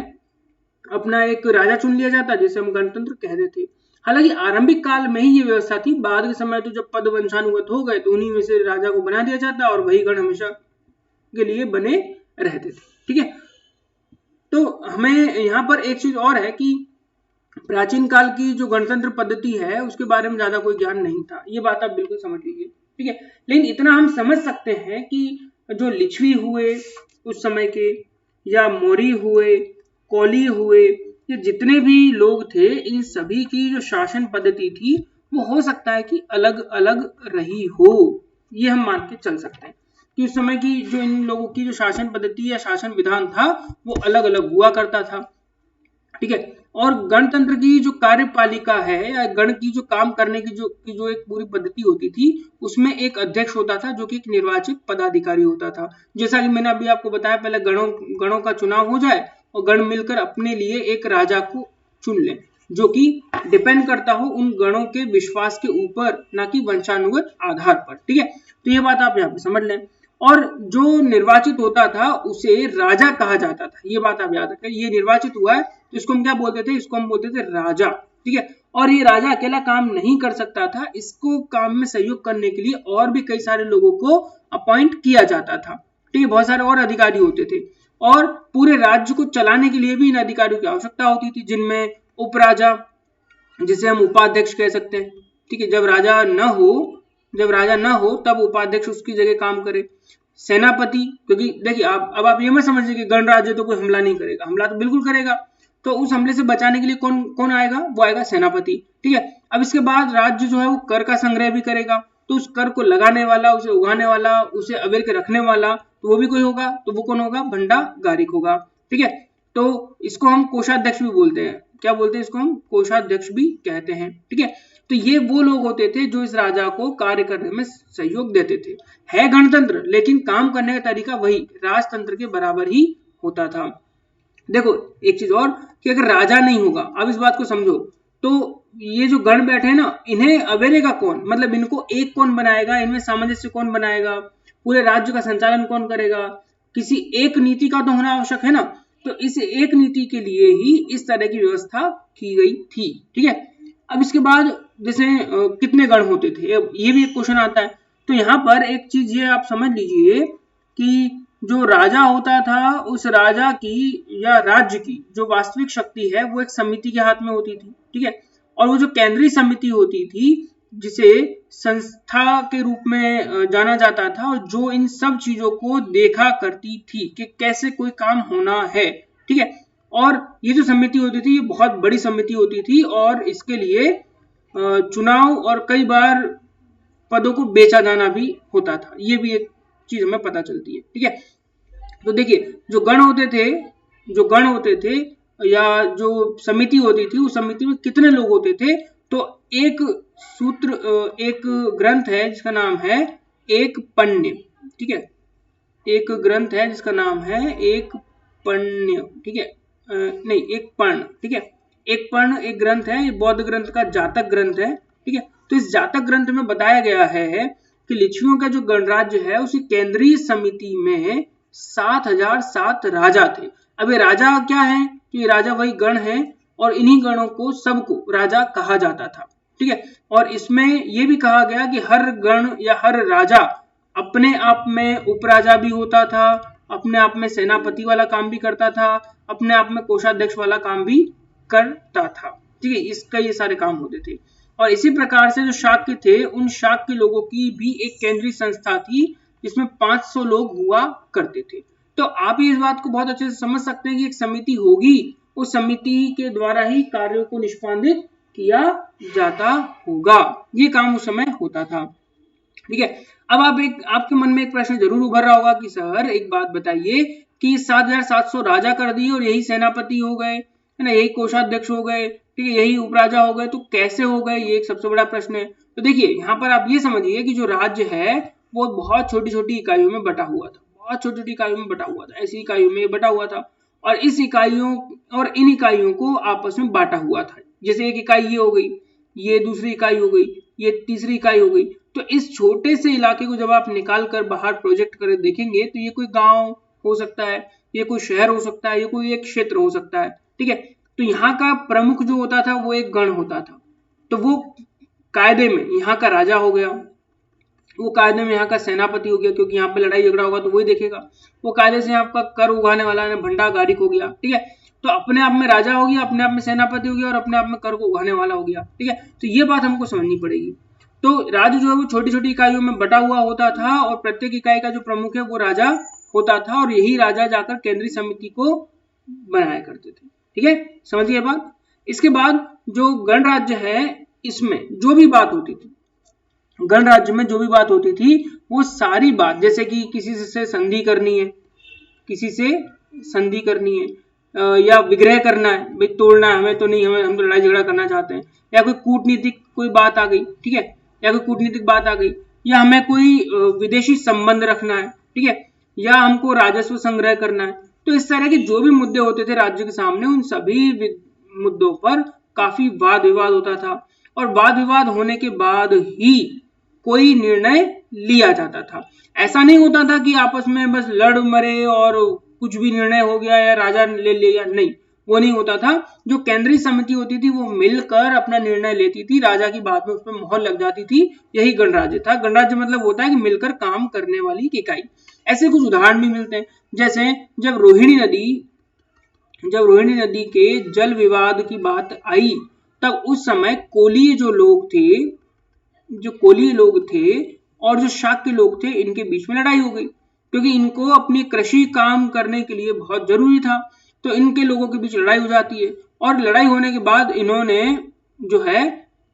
अपना एक राजा चुन लिया जाता जिसे हम गणतंत्र कह देते। हालांकि आरंभिक काल में ही ये व्यवस्था थी, बाद के समय तो जब पद वंशानुगत हो गए तो उन्हीं में से राजा को बना दिया जाता और वही गण हमेशा के लिए बने रहते थे। ठीक है। तो हमें यहाँ पर एक चीज और है कि प्राचीन काल की जो गणतंत्र पद्धति है उसके बारे में ज्यादा कोई ज्ञान नहीं था, ये बात आप बिल्कुल समझ लीजिए। ठीक है। लेकिन इतना हम समझ सकते हैं कि जो लिच्छवी हुए उस समय के, या मौर्य हुए, कोली हुए, ये जितने भी लोग थे, इन सभी की जो शासन पद्धति थी वो हो सकता है कि अलग अलग रही हो, ये हम मान के चल सकते हैं कि उस समय की जो इन लोगों की जो शासन पद्धति या शासन विधान था वो अलग अलग हुआ करता था। ठीक है। और गणतंत्र की जो कार्यपालिका है या गण की जो काम करने की जो एक पूरी पद्धति होती थी उसमें एक अध्यक्ष होता था जो कि एक निर्वाचित पदाधिकारी होता था। जैसा कि मैंने अभी आपको बताया, पहले गणों का चुनाव हो जाए और गण मिलकर अपने लिए एक राजा को चुन लें जो कि डिपेंड करता हो उन गणों के विश्वास के ऊपर, ना कि वंशानुगत आधार पर। ठीक है। तो ये बात आप यहाँ पे समझ लें। और जो निर्वाचित होता था उसे राजा कहा जाता था, ये बात आप याद रखें। ये निर्वाचित हुआ है तो इसको हम क्या बोलते थे, इसको हम बोलते थे राजा। ठीक है। और ये राजा अकेला काम नहीं कर सकता था, इसको काम में सहयोग करने के लिए और भी कई सारे लोगों को अपॉइंट किया जाता था। ठीक है। बहुत सारे और अधिकारी होते थे और पूरे राज्य को चलाने के लिए भी इन अधिकारियों की आवश्यकता होती थी, जिनमें उपराजा, जिसे हम उपाध्यक्ष कह सकते हैं। ठीक है। जब राजा न हो तब उपाध्यक्ष उसकी जगह काम करे। सेनापति, क्योंकि देखिए अब आप ये मत समझिए कि गणराज्य तो कोई हमला नहीं करेगा, हमला तो बिल्कुल करेगा, तो उस हमले से बचाने के लिए कौन आएगा, वो आएगा सेनापति। ठीक है। अब इसके बाद राज्य जो है वो कर का संग्रह भी करेगा, तो उस कर को लगाने वाला, उसे उगाने वाला, उसे अवेयर के रखने वाला, तो वो भी कोई होगा, तो वो कौन होगा, भंडागारिक होगा। ठीक है। तो इसको हम कोषाध्यक्ष भी बोलते हैं, क्या बोलते हैं इसको, हम कोषाध्यक्ष भी कहते हैं। ठीक है। तो ये वो लोग होते थे जो इस राजा को कार्य करने में सहयोग देते थे। है गणतंत्र लेकिन काम करने का तरीका वही राजतंत्र के बराबर ही होता था। देखो एक चीज और कि अगर राजा नहीं होगा, अब इस बात को समझो, तो ये जो गण बैठे हैं ना, इन्हें अवेरेगा कौन, मतलब इनको एक कौन बनाएगा, इनमें सामंजस्य कौन बनाएगा, पूरे राज्य का संचालन कौन करेगा, किसी एक नीति का तो होना आवश्यक है ना। तो इस एक नीति के लिए ही इस तरह की व्यवस्था की गई थी। ठीक है। अब इसके बाद जैसे कितने गण होते थे, ये भी एक क्वेश्चन आता है। तो यहाँ पर एक चीज ये आप समझ लीजिए कि जो राजा होता था उस राजा की या राज्य की जो वास्तविक शक्ति है वो एक समिति के हाथ में होती थी। ठीक है। और वो जो केंद्रीय समिति होती थी जिसे संस्था के रूप में जाना जाता था और जो इन सब चीजों को देखा करती थी कि कैसे कोई काम होना है, ठीक है। और ये जो समिति होती थी ये बहुत बड़ी समिति होती थी और इसके लिए चुनाव और कई बार पदों को बेचा जाना भी होता था, ये भी एक चीज हमें पता चलती है, ठीक है। तो देखिए जो गण होते थे या जो समिति होती थी उस समिति में कितने लोग होते थे, तो एक एक ग्रंथ है जिसका नाम है एक पण्य, ठीक है। एक ग्रंथ है जिसका नाम है एक पण्य, ठीक है, नहीं एक पर्ण, ठीक है। एक पर्ण एक ग्रंथ है, ये बौद्ध ग्रंथ का जातक ग्रंथ है, ठीक है। तो इस जातक ग्रंथ में बताया गया है कि लिच्छवियों का जो गणराज्य है उसी केंद्रीय समिति में 7007 राजा थे। अब ये राजा क्या है, तो ये राजा वही गण है और इन्हीं गणों को सबको राजा कहा जाता था, ठीक है। और इसमें यह भी कहा गया कि हर गण या हर राजा अपने आप में उपराजा भी होता था, अपने आप में सेनापति वाला काम भी करता था, अपने आप में कोषाध्यक्ष वाला काम भी करता था, ठीक है। इसका ये सारे काम होते थे। और इसी प्रकार से जो शाक्य थे उन शाक्य लोगों की भी एक केंद्रीय संस्था थी जिसमें 500 लोग हुआ करते थे। तो आप इस बात को बहुत अच्छे से समझ सकते हैं कि एक समिति होगी, उस समिति के द्वारा ही कार्यों को निष्पादित किया जाता होगा, ये काम उस समय होता था, ठीक है। अब आपके मन में एक प्रश्न जरूर उभर रहा होगा कि सर एक बात बताइए कि 7700 राजा कर दिए और यही सेनापति हो गए, है ना, यही कोषाध्यक्ष हो गए, ठीक है, यही उपराजा हो गए, तो कैसे हो गए, ये एक सबसे बड़ा प्रश्न है। तो देखिए यहाँ पर आप ये समझिए कि जो राज्य है वो बहुत छोटी छोटी इकाइयों में बटा हुआ था, बहुत छोटी छोटी इकाइयों में बटा हुआ था, ऐसी इकाइयों में बटा हुआ था और इस इकाइयों और इन इकाइयों को आपस में बांटा हुआ था। जैसे एक इकाई ये हो गई, ये दूसरी इकाई हो गई, ये तीसरी इकाई हो गई। तो इस छोटे से इलाके को जब आप निकाल कर बाहर प्रोजेक्ट कर देखेंगे तो ये कोई गांव हो सकता है, ये कोई शहर हो सकता है, ये कोई एक क्षेत्र हो सकता है, ठीक है। तो यहाँ का प्रमुख जो होता था वो एक गण होता था, तो वो कायदे में यहाँ का राजा हो गया, वो कायदे में यहाँ का सेनापति हो गया, क्योंकि यहाँ पे लड़ाई झगड़ा होगा तो वही देखेगा। वो कायदे से आपका कर उगाने वाला भंडागारिक हो गया, ठीक है। तो अपने आप में राजा हो गया, अपने आप में सेनापति हो गया और अपने आप में कर को उगाने वाला हो गया, ठीक है। तो ये बात हमको समझनी पड़ेगी। तो राज्य जो है वो छोटी छोटी इकाइयों में बटा हुआ होता था और प्रत्येक इकाई का जो प्रमुख है वो राजा होता था और यही राजा जाकर केंद्रीय समिति को बनाया करते थे, ठीक है, समझिए बात। इसके बाद जो गणराज्य है इसमें जो भी बात होती थी, गणराज्य में जो भी बात होती थी वो सारी बात, जैसे कि किसी से संधि करनी है, किसी से संधि करनी है या विग्रह करना है, भाई तोड़ना है हमें तो नहीं, हम तो लड़ाई झगड़ा करना चाहते हैं, या कोई कूटनीतिक कोई बात आ गई, ठीक है, या कोई कूटनीतिक बात आ गई, या हमें कोई विदेशी संबंध रखना है, ठीक है, या हमको राजस्व संग्रह करना है। तो इस तरह के जो भी मुद्दे होते थे राज्य के सामने उन सभी मुद्दों पर काफी वाद विवाद होता था और वाद विवाद होने के बाद ही कोई निर्णय लिया जाता था। ऐसा नहीं होता था कि आपस में बस लड़ मरे और कुछ भी निर्णय हो गया या राजा ले लिया, नहीं, वो नहीं होता था। जो केंद्रीय समिति होती थी वो मिलकर अपना निर्णय लेती थी, राजा की बात में उस पर मोहर लग जाती थी, यही गणराज्य था। गणराज्य मतलब होता है कि मिलकर काम करने वाली इकाई। ऐसे कुछ उदाहरण भी मिलते हैं, जैसे जब रोहिणी नदी के जल विवाद की बात आई तब उस समय कोलीय लोग थे और जो शाक्य लोग थे इनके बीच में लड़ाई हो गई, क्योंकि इनको अपनी कृषि काम करने के लिए बहुत जरूरी था। तो इनके लोगों के बीच लड़ाई हो जाती है और लड़ाई होने के बाद इन्होंने जो है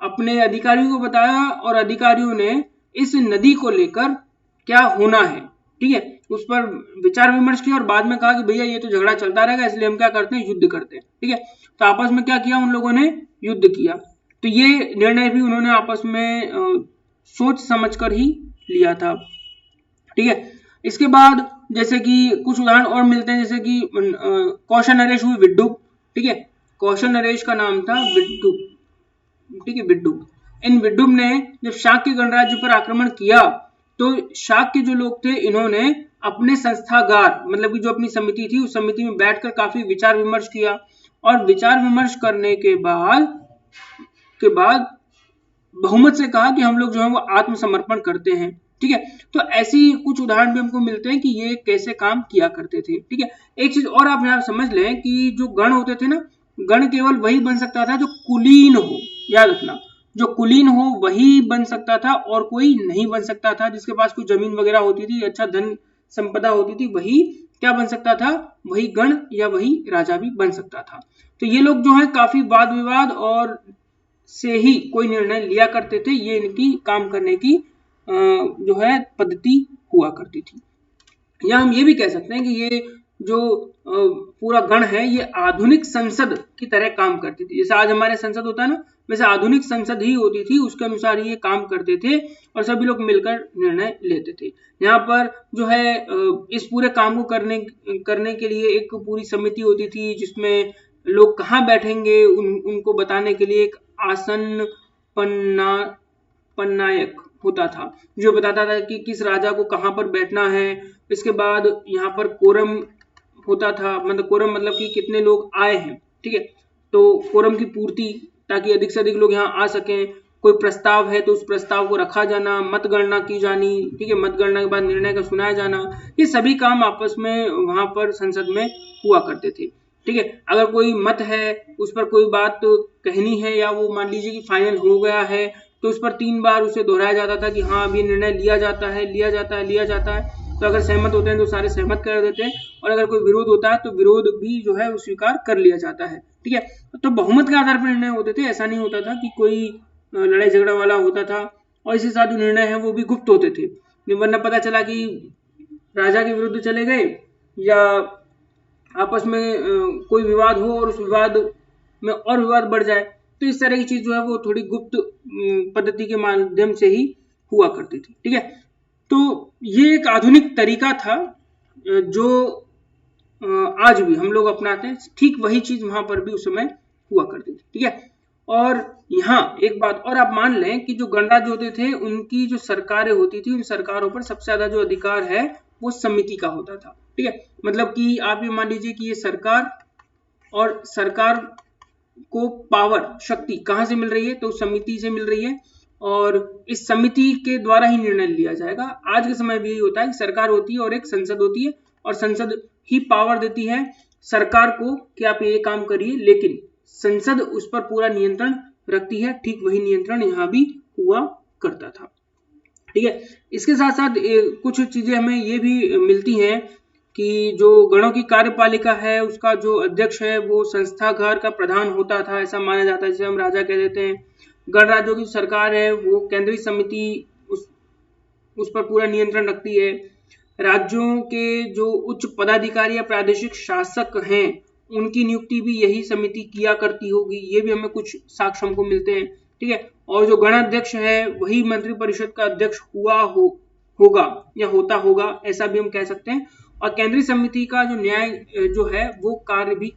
अपने अधिकारियों को बताया और अधिकारियों ने इस नदी को लेकर क्या होना है, ठीक है, उस पर विचार विमर्श किया और बाद में कहा कि भैया ये तो झगड़ा चलता रहेगा, इसलिए हम क्या करते हैं, युद्ध करते हैं, ठीक है। तो आपस में क्या किया, उन लोगों ने युद्ध किया। तो ये निर्णय भी उन्होंने आपस में सोच समझकर ही लिया था, ठीक है। इसके बाद जैसे कि कुछ उदाहरण और मिलते हैं, जैसे कि कौशल नरेश हुई विड्डूब, ठीक है, कौशल नरेश का नाम था विड्डूब, ठीक है, विड्डूब। इन विड्डूब ने जब शाक्य गणराज्य पर आक्रमण किया तो शाक्य जो लोग थे इन्होंने अपने संस्थागार मतलब कि जो अपनी समिति थी उस समिति में बैठकर काफी विचार विमर्श किया और विचार विमर्श करने के बाद बहुमत से कहा कि हम लोग जो है वो आत्मसमर्पण करते हैं, ठीक है। तो ऐसी कुछ उदाहरण भी हमको मिलते हैं कि ये कैसे काम किया करते थे, ठीक है। एक चीज और आप यहाँ समझ लें कि जो गण होते थे ना, गण केवल वही बन सकता था जो कुलीन हो, याद रखना, जो कुलीन हो वही बन सकता था और कोई नहीं बन सकता था। जिसके पास कोई जमीन वगैरह होती थी, अच्छा धन संपदा होती थी, वही क्या बन सकता था, वही गण या वही राजा भी बन सकता था। तो ये लोग जो है काफी वाद विवाद और से ही कोई निर्णय लिया करते थे। ये इनकी काम करने की जो है पद्धति हुआ करती थी। या हम ये भी कह सकते हैं कि ये जो पूरा गण है ये आधुनिक संसद की तरह काम करती थी। जैसे आज हमारे संसद होता है ना, वैसे आधुनिक संसद ही होती थी, उसके अनुसार ये काम करते थे और सभी लोग मिलकर निर्णय लेते थे। यहाँ पर जो है इस पूरे काम को करने के लिए एक पूरी समिति होती थी, जिसमें लोग कहाँ बैठेंगे उनको बताने के लिए एक आसन पन्नायक होता था, जो बताता था कि किस राजा को कहाँ पर बैठना है। इसके बाद यहाँ पर कोरम होता था, मतलब कोरम मतलब कि कितने लोग आए हैं, ठीक है, तो कोरम की पूर्ति, ताकि अधिक से अधिक लोग यहाँ आ सकें। कोई प्रस्ताव है तो उस प्रस्ताव को रखा जाना, मतगणना की जानी, ठीक है, मतगणना के बाद निर्णय का सुनाया जाना, ये सभी काम आपस में वहां पर संसद में हुआ करते थे, ठीक है। अगर कोई मत है, उस पर कोई बात कहनी है या वो मान लीजिए कि फाइनल हो गया है, तो उस पर 3 बार उसे दोहराया जाता था कि हाँ अब ये निर्णय लिया जाता है, लिया जाता है, लिया जाता है। तो अगर सहमत होते हैं तो सारे सहमत कर देते हैं, और अगर कोई विरोध होता है तो विरोध भी जो है वो स्वीकार कर लिया जाता है, ठीक है। तो बहुमत के आधार पर निर्णय होते थे, ऐसा नहीं होता था कि कोई लड़ाई झगड़ा वाला होता था। और इसी साथ जो निर्णय है वो भी गुप्त होते थे, वरना पता चला कि राजा के विरुद्ध चले गए या आपस में कोई विवाद हो और उस विवाद में और विवाद बढ़ जाए, तो इस तरह की चीज जो है वो थोड़ी गुप्त पद्धति के माध्यम से ही हुआ करती थी, ठीक है। तो ये एक आधुनिक तरीका था जो आज भी हम लोग अपनाते हैं, ठीक वही चीज वहां पर भी उस समय हुआ करती थी, ठीक है। और यहाँ एक बात और आप मान लें कि जो गणराज्य होते थे उनकी जो सरकारें होती थी, उन सरकारों पर सबसे ज्यादा जो अधिकार है वो समिति का होता था, ठीक है। मतलब कि आप ये मान लीजिए कि ये सरकार, और सरकार को पावर, शक्ति कहाँ से मिल रही है, तो समिति से मिल रही है, और इस समिति के द्वारा ही निर्णय लिया जाएगा। आज के समय भी यही होता है कि सरकार होती है और एक संसद होती है, और संसद ही पावर देती है सरकार को कि आप ये काम करिए, लेकिन संसद उस पर पूरा नियंत्रण रखती है। ठीक वही नियंत्रण यहाँ भी हुआ करता था, ठीक है। इसके साथ साथ कुछ चीजें हमें ये भी मिलती हैं कि जो गणों की कार्यपालिका है उसका जो अध्यक्ष है वो संस्थागार का प्रधान होता था, ऐसा माना जाता है, जिसे हम राजा कह देते हैं। गणराज्यों की सरकार है वो केंद्रीय समिति उस पर पूरा नियंत्रण रखती है। राज्यों के जो उच्च पदाधिकारी या प्रादेशिक शासक हैं उनकी नियुक्ति भी यही समिति किया करती होगी, ये भी हमें कुछ साक्ष्य हमको मिलते हैं, ठीक है। और जो गणाध्यक्ष है वही मंत्रिपरिषद का अध्यक्ष होगा या होता होगा, ऐसा भी हम कह सकते हैं। और केंद्रीय समिति का जो न्याय जो है वो कार्य भी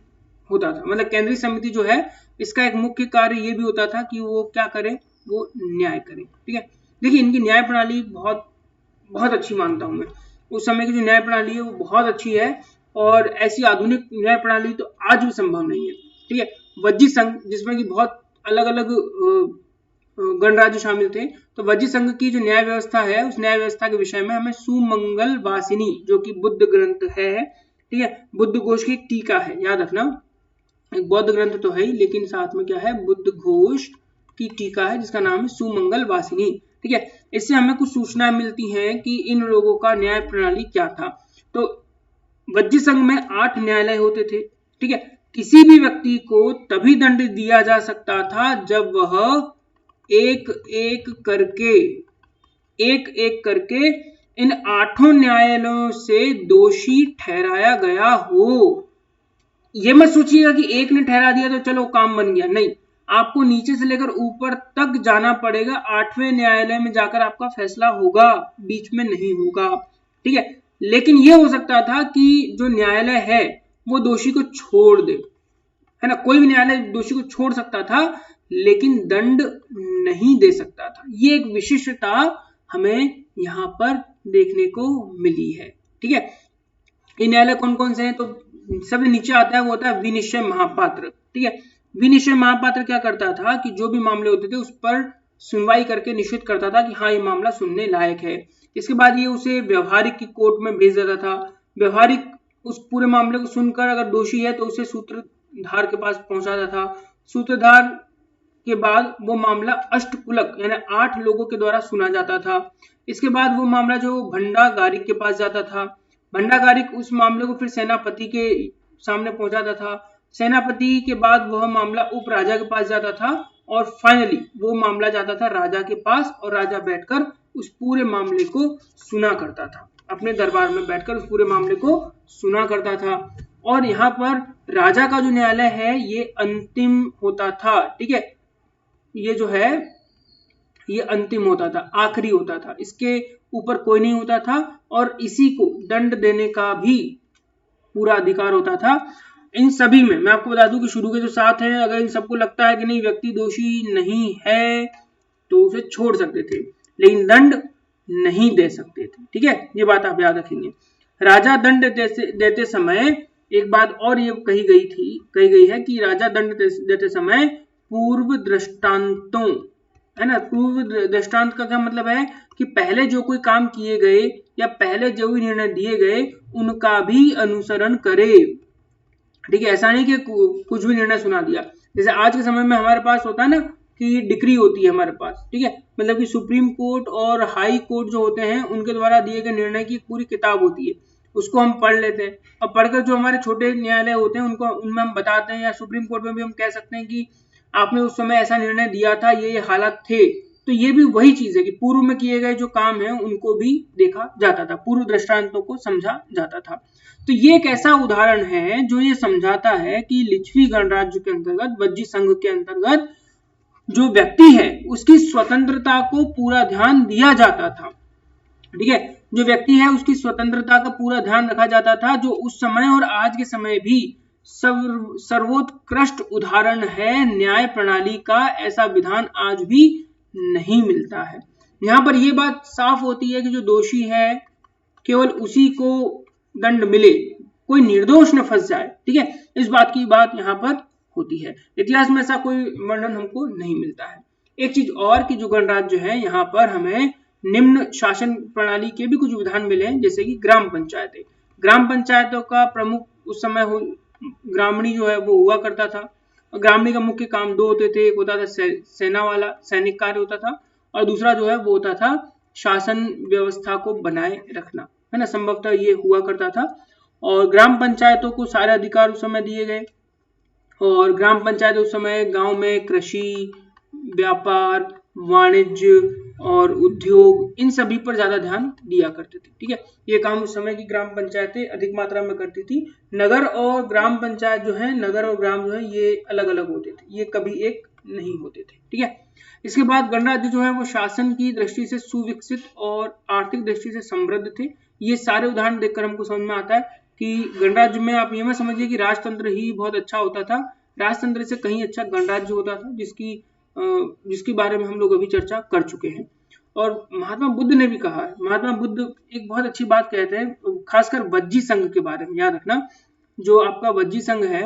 होता था, मतलब केंद्रीय समिति जो है इसका एक मुख्य कार्य ये भी होता था कि वो क्या करे, वो न्याय करे, ठीक है। देखिए इनकी न्याय प्रणाली बहुत बहुत अच्छी मानता हूं मैं। उस समय की जो न्याय प्रणाली है वो बहुत अच्छी है, और ऐसी आधुनिक न्याय प्रणाली तो आज भी संभव नहीं है, ठीक है। वज्जी संघ, जिसमें कि बहुत अलग अलग गणराज्य शामिल थे, तो वज्जी संघ की जो न्याय व्यवस्था है उस न्याय व्यवस्था के विषय में हमें सुमंगल वासिनी, जो कि बुद्ध ग्रंथ है, ठीक है, बुद्ध घोष की टीका है, याद रखना, एक बौद्ध ग्रंथ तो है ही, लेकिन साथ में क्या है, बुद्ध घोष की टीका है जिसका नाम है सुमंगल वासिनी, ठीक है। इससे हमें कुछ सूचना मिलती हैं कि इन लोगों का न्याय प्रणाली क्या था। तो वज्जी संघ में 8 न्यायालय होते थे, ठीक है। किसी भी व्यक्ति को तभी दंड दिया जा सकता था जब वह एक एक करके इन 8 न्यायालयों से दोषी ठहराया गया हो। ये मत सोचिएगा कि एक ने ठहरा दिया तो चलो काम बन गया, नहीं, आपको नीचे से लेकर ऊपर तक जाना पड़ेगा, 8वें न्यायालय में जाकर आपका फैसला होगा, बीच में नहीं होगा, ठीक है। लेकिन यह हो सकता था कि जो न्यायालय है वो दोषी को छोड़ दे, है ना, कोई भी न्यायालय दोषी को छोड़ सकता था लेकिन दंड नहीं दे सकता था। ये एक विशिष्टता हमें यहाँ पर देखने को मिली है, ठीक है। ये न्यायालय कौन कौन से हैं, तो सबसे नीचे आता है वो होता है विनिश्चय महापात्र, ठीक है। विनिश्चय महापात्र क्या करता था कि जो भी मामले होते थे उस पर सुनवाई करके निश्चित करता था कि हाँ ये मामला सुनने लायक है। इसके बाद ये उसे व्यवहारिक की कोर्ट में भेज देता था। व्यवहारिक उस पूरे मामले को सुनकर अगर दोषी है तो उसे सूत्रधार के पास पहुंचाता था। सूत्रधार के बाद वो मामला अष्टकुलक यानी 8 लोगों के द्वारा सुना जाता था। इसके बाद वो मामला जो भंडागारिक के पास जाता था, भंडागारिक उस मामले को फिर सेनापति के सामने पहुंचाता था, सेनापति के बाद वह मामला उपराजा के पास जाता था और फाइनली वो मामला जाता था राजा के पास और राजा बैठकर उस पूरे मामले को सुना करता था, अपने दरबार में बैठकर उस पूरे मामले को सुना करता था। और यहाँ पर राजा का जो न्यायालय है ये अंतिम होता था, ठीक है, ये जो है ये अंतिम होता था, आखिरी होता था, इसके ऊपर कोई नहीं होता था और इसी को दंड देने का भी पूरा अधिकार होता था। इन सभी में मैं आपको बता दूं कि शुरू के जो 7 हैं, अगर इन सबको लगता है कि नहीं व्यक्ति दोषी नहीं है तो उसे छोड़ सकते थे, लेकिन दंड नहीं दे सकते थे, ठीक है, ये बात आप याद रखेंगे। राजा दंड देते समय एक बात और ये कही गई है कि राजा दंड देते समय पूर्व दृष्टांतों, है ना, पूर्व दृष्टांत का क्या मतलब है कि पहले जो कोई काम किए गए या पहले जो भी निर्णय दिए गए उनका भी अनुसरण करे, ठीक है, ऐसा नहीं कि कुछ भी निर्णय सुना दिया। जैसे आज के समय में हमारे पास होता है ना कि डिक्री होती है हमारे पास, ठीक है, मतलब कि सुप्रीम कोर्ट और हाई कोर्ट जो होते हैं उनके द्वारा दिए गए निर्णय की पूरी किताब होती है, उसको हम पढ़ लेते हैं और पढ़कर जो हमारे छोटे न्यायालय होते हैं उनको उनमें हम बताते हैं, या सुप्रीम कोर्ट में भी हम कह सकते हैं कि आपने उस समय ऐसा निर्णय दिया था, ये हालात थे। तो ये भी वही चीज है कि पूर्व में किए गए जो काम है उनको भी देखा जाता था, पूर्व दृष्टांतों को समझा जाता था। तो ये एक ऐसा उदाहरण है जो ये समझाता है कि लिच्छवी गणराज्य के अंतर्गत, वज्जी संघ के अंतर्गत जो व्यक्ति है उसकी स्वतंत्रता को पूरा ध्यान दिया जाता था, ठीक है, जो व्यक्ति है उसकी स्वतंत्रता का पूरा ध्यान रखा जाता था, जो उस समय और आज के समय भी सर्वोत्कृष्ट उदाहरण है न्याय प्रणाली का। ऐसा विधान आज भी नहीं मिलता है। यहाँ पर यह बात साफ होती है कि जो दोषी है केवल उसी को दंड मिले, कोई निर्दोष न फंस जाए, ठीक है, इस बात की बात यहाँ पर होती है। इतिहास में ऐसा कोई वर्णन हमको नहीं मिलता है। एक चीज और कि जो गणराज्य है यहाँ पर हमें निम्न शासन प्रणाली के भी कुछ विधान मिले हैं, जैसे कि ग्राम पंचायतें। ग्राम पंचायतों का प्रमुख उस समय ग्रामणी जो है वो हुआ करता था। ग्रामणी का मुख्य काम 2 होते थे, एक होता था सेना वाला सैनिक कार्य होता था और दूसरा जो है वो होता था शासन व्यवस्था को बनाए रखना, है ना, संभवतः ये हुआ करता था। और ग्राम पंचायतों को सारे अधिकार उस समय दिए गए और ग्राम पंचायत उस समय गांव में कृषि, व्यापार, वाणिज्य और उद्योग इन सभी पर ज्यादा ध्यान दिया करते थे, ठीक है, ये काम उस समय की ग्राम पंचायतें अधिक मात्रा में करती थी। नगर और ग्राम पंचायत जो है, नगर और ग्राम जो है ये अलग अलग होते थे, ये कभी एक नहीं होते थे, ठीक है। इसके बाद गणराज्य जो है वो शासन की दृष्टि से सुविकसित और आर्थिक दृष्टि से समृद्ध थे। ये सारे उदाहरण देखकर हमको समझ में आता है कि गणराज्य में आप ये मत समझिए कि राजतंत्र ही बहुत अच्छा होता था, राजतंत्र से कहीं अच्छा गणराज्य होता था, जिसके बारे में हम लोग अभी चर्चा कर चुके हैं। और महात्मा बुद्ध ने भी कहा है, महात्मा बुद्ध एक बहुत अच्छी बात कहते हैं, खासकर वज्जी संघ के बारे में। याद रखना, जो आपका वज्जी संघ है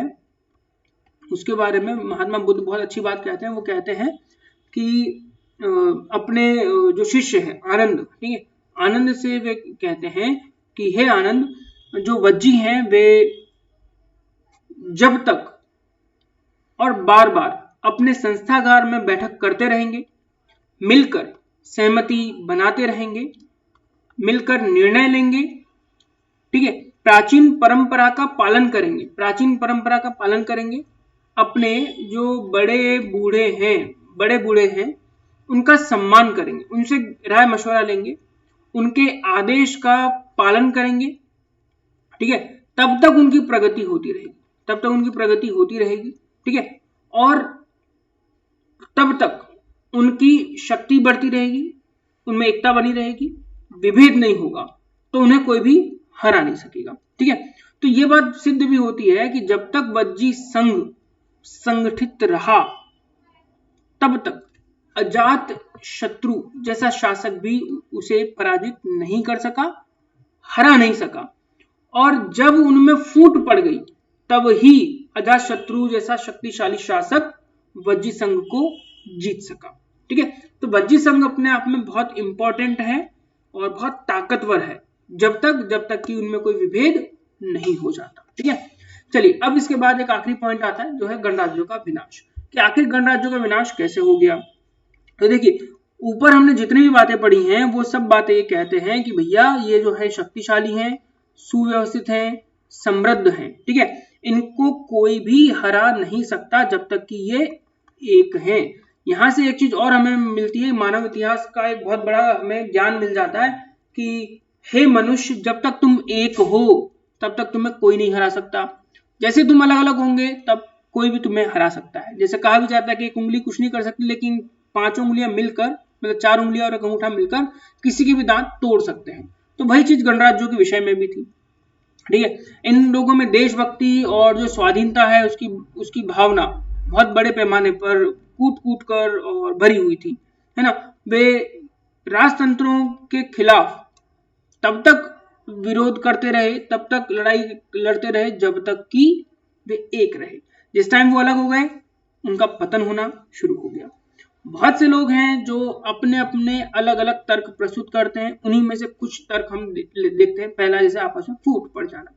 उसके बारे में महात्मा बुद्ध बहुत अच्छी बात कहते हैं। वो कहते हैं कि अपने जो शिष्य है आनंद, ठीक है, आनंद से वे कहते हैं कि हे आनंद, जो वज्जी हैं वे जब तक और बार बार अपने संस्थागार में बैठक करते रहेंगे, मिलकर सहमति बनाते रहेंगे, मिलकर निर्णय लेंगे, ठीक है, प्राचीन परंपरा का पालन करेंगे, प्राचीन परंपरा का पालन करेंगे, अपने जो बड़े बूढ़े हैं उनका सम्मान करेंगे, उनसे राय मशवरा लेंगे, उनके आदेश का पालन करेंगे, ठीक है, तब तक उनकी प्रगति होती रहेगी, ठीक है, और तब तक उनकी शक्ति बढ़ती रहेगी, उनमें एकता बनी रहेगी, विभेद नहीं होगा, तो उन्हें कोई भी हरा नहीं सकेगा, ठीक है। तो ये बात सिद्ध भी होती है कि जब तक वज्जी संघ संगठित रहा तब तक अजात शत्रु जैसा शासक भी उसे पराजित नहीं कर सका, हरा नहीं सका, और जब उनमें फूट पड़ गई तब ही अजात शत्रु जैसा शक्तिशाली शासक वज्जी संघ को जीत सका, ठीक है। तो वज्जी संघ अपने आप में बहुत इंपॉर्टेंट है और बहुत ताकतवर है जब तक कि उनमें कोई विभेद नहीं हो जाता, ठीक है। चलिए, अब इसके बाद एक आखिरी पॉइंट आता है जो है गणराज्यों का विनाश। कि आखिर गणराज्यों का विनाश कैसे हो गया। तो देखिए, ऊपर हमने जितनी भी बातें पढ़ी हैं वो सब बातें ये कहते हैं कि भैया ये जो है शक्तिशाली हैं, सुव्यवस्थित हैं, समृद्ध हैं, ठीक है, इनको कोई भी हरा नहीं सकता जब तक कि ये एक हैं। यहाँ से एक चीज और हमें मिलती है, मानव इतिहास का एक बहुत बड़ा हमें ज्ञान मिल जाता है कि हे मनुष्य, जब तक तुम एक हो तब तक तुम्हें कोई नहीं हरा सकता। जैसे तुम अलग अलग होंगे तब कोई भी तुम्हें हरा सकता है। जैसे कहा भी जाता है कि एक उंगली कुछ नहीं कर सकती, लेकिन 5 उंगलियां मिलकर, मतलब 4 उंगलियां और एक अंगूठा मिलकर किसी के भी दांत तोड़ सकते हैं। तो वही चीज गणराज्यों के विषय में भी थी, ठीक है। इन लोगों में देशभक्ति और जो स्वाधीनता है उसकी भावना बहुत बड़े पैमाने पर कूट कूट कर और भरी हुई थी, है ना। वे राजतंत्रों के खिलाफ तब तक विरोध करते रहे, तब तक लड़ाई लड़ते रहे जब तक कि वे एक रहे। जिस टाइम वो अलग हो गए उनका पतन होना शुरू हो गया। बहुत से लोग हैं जो अपने अपने अलग अलग तर्क प्रस्तुत करते हैं, उन्हीं में से कुछ तर्क हम देखते हैं। पहला, जैसे आपस में फूट पड़ जाना।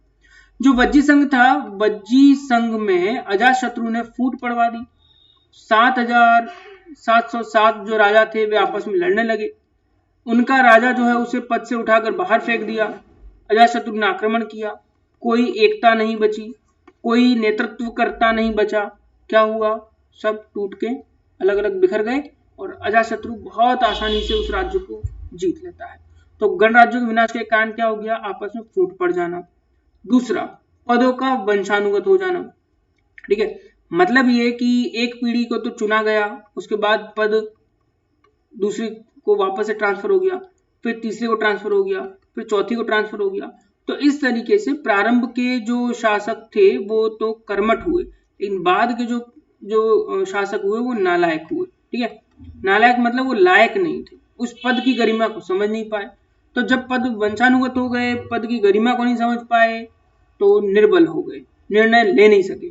जो वज्जी संघ था, वज्जी संघ में अजातशत्रु ने फूट पड़वा दी। 7707 जो राजा थे वे आपस में लड़ने लगे। उनका राजा जो है उसे पद से उठाकर बाहर फेंक दिया। अजातशत्रु ने आक्रमण किया। कोई एकता नहीं बची, कोई नेतृत्वकर्ता नहीं बचा। क्या हुआ? सब टूट के अलग अलग बिखर गए और अजातशत्रु बहुत आसानी से उस राज्य को जीत लेता है। तो गणराज्यों के विनाश के कारण क्या हो गया? आपस में फूट पड़ जाना। दूसरा, पदों का वंशानुगत हो जाना, ठीक है। मतलब ये कि एक पीढ़ी को तो चुना गया, उसके बाद पद दूसरी को वापस से ट्रांसफर हो गया, फिर तीसरे को ट्रांसफर हो गया, फिर चौथी को ट्रांसफर हो गया। तो इस तरीके से प्रारंभ के जो शासक थे वो तो कर्मठ हुए, लेकिन बाद के जो शासक हुए वो नालायक हुए, ठीक है। नालायक मतलब वो लायक नहीं थे, उस पद की गरिमा को समझ नहीं पाए। तो जब पद वंशानुगत हो गए, पद की गरिमा को नहीं समझ पाए, तो निर्बल हो गए, निर्णय ले नहीं सके।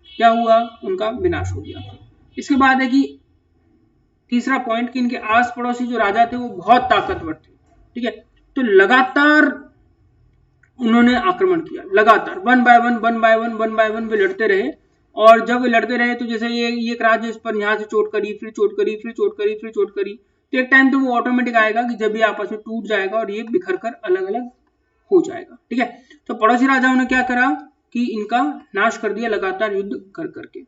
क्या हुआ? उनका विनाश हो गया। इसके बाद है कि तीसरा पॉइंट कि इनके आस पड़ोसी जो राजा थे वो बहुत ताकतवर थे, ठीक है। तो लगातार उन्होंने आक्रमण किया, लगातार वन बाय वन वे लड़ते रहे। और जब वे लड़ते रहे तो जैसे ये एक राज्य इस पर यहाँ से चोट करी, फिर चोट करी, फिर चोट करी, फिर चोट करी, तो एक टाइम तो वो ऑटोमेटिक आएगा कि जब ये आपस में टूट जाएगा और ये बिखर कर अलग अलग हो जाएगा, ठीक है। तो पड़ोसी राजाओं ने क्या करा कि इनका नाश कर दिया लगातार युद्ध कर करके।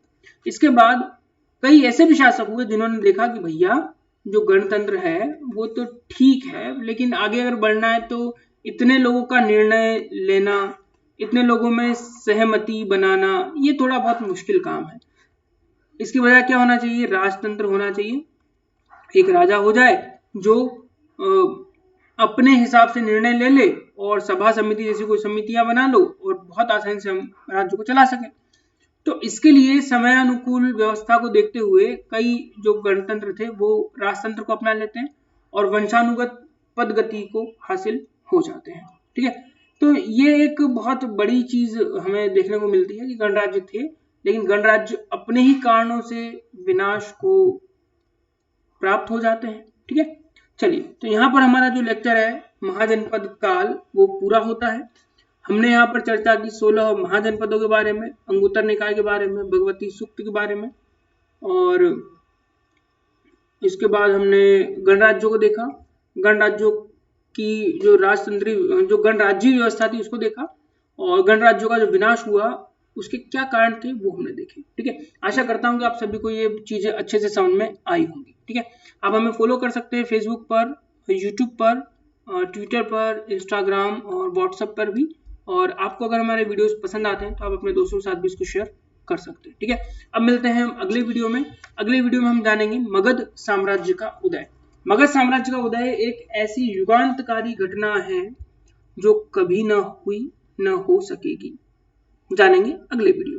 इसके बाद कई ऐसे भी शासक हुए जिन्होंने देखा कि भैया जो गणतंत्र है वो तो ठीक है, लेकिन आगे अगर बढ़ना है तो इतने लोगों का निर्णय लेना, इतने लोगों में सहमति बनाना, ये थोड़ा बहुत मुश्किल काम है। इसकी वजह क्या होना चाहिए? राजतंत्र होना चाहिए। एक राजा हो जाए जो अपने हिसाब से निर्णय ले ले और सभा समिति जैसी कोई समितियां बना लो और बहुत आसानी से हम राज्य को चला सकें। तो इसके लिए समयानुकूल व्यवस्था को देखते हुए कई जो गणतंत्र थे वो राजतंत्र को अपना लेते हैं और वंशानुगत पदगति को हासिल हो जाते हैं, ठीक है। तो ये एक बहुत बड़ी चीज हमें देखने को मिलती है कि गणराज्य थे, लेकिन गणराज्य अपने ही कारणों से विनाश को प्राप्त हो जाते हैं, ठीक है। चलिए, तो यहाँ पर हमारा जो लेक्चर है महाजनपद काल वो पूरा होता है। हमने यहाँ पर चर्चा की 16 महाजनपदों के बारे में, अंगुत्तर निकाय के बारे में, भगवती सूक्त के बारे में, और इसके बाद हमने गणराज्यों को देखा, गणराज्यों की जो राजतंत्रीय जो गणराज्य व्यवस्था थी उसको देखा, और गणराज्यों का जो विनाश हुआ उसके क्या कारण थे वो हमने देखे, ठीक है। आशा करता हूँ कि आप सभी को ये चीजें अच्छे से समझ में आई होंगी, ठीक है। आप हमें फॉलो कर सकते हैं फेसबुक पर, यूट्यूब पर, ट्विटर पर, इंस्टाग्राम और व्हाट्सएप पर भी। और आपको अगर हमारे वीडियोस पसंद आते हैं तो आप अपने दोस्तों के साथ भी इसको शेयर कर सकते हैं, ठीक है। अब मिलते हैं हम अगले वीडियो में। अगले वीडियो में हम जानेंगे मगध साम्राज्य का उदय। मगध साम्राज्य का उदय एक ऐसी युगांतकारी घटना है जो कभी न हुई, न हो सकेगी। जानेंगे अगले वीडियो में।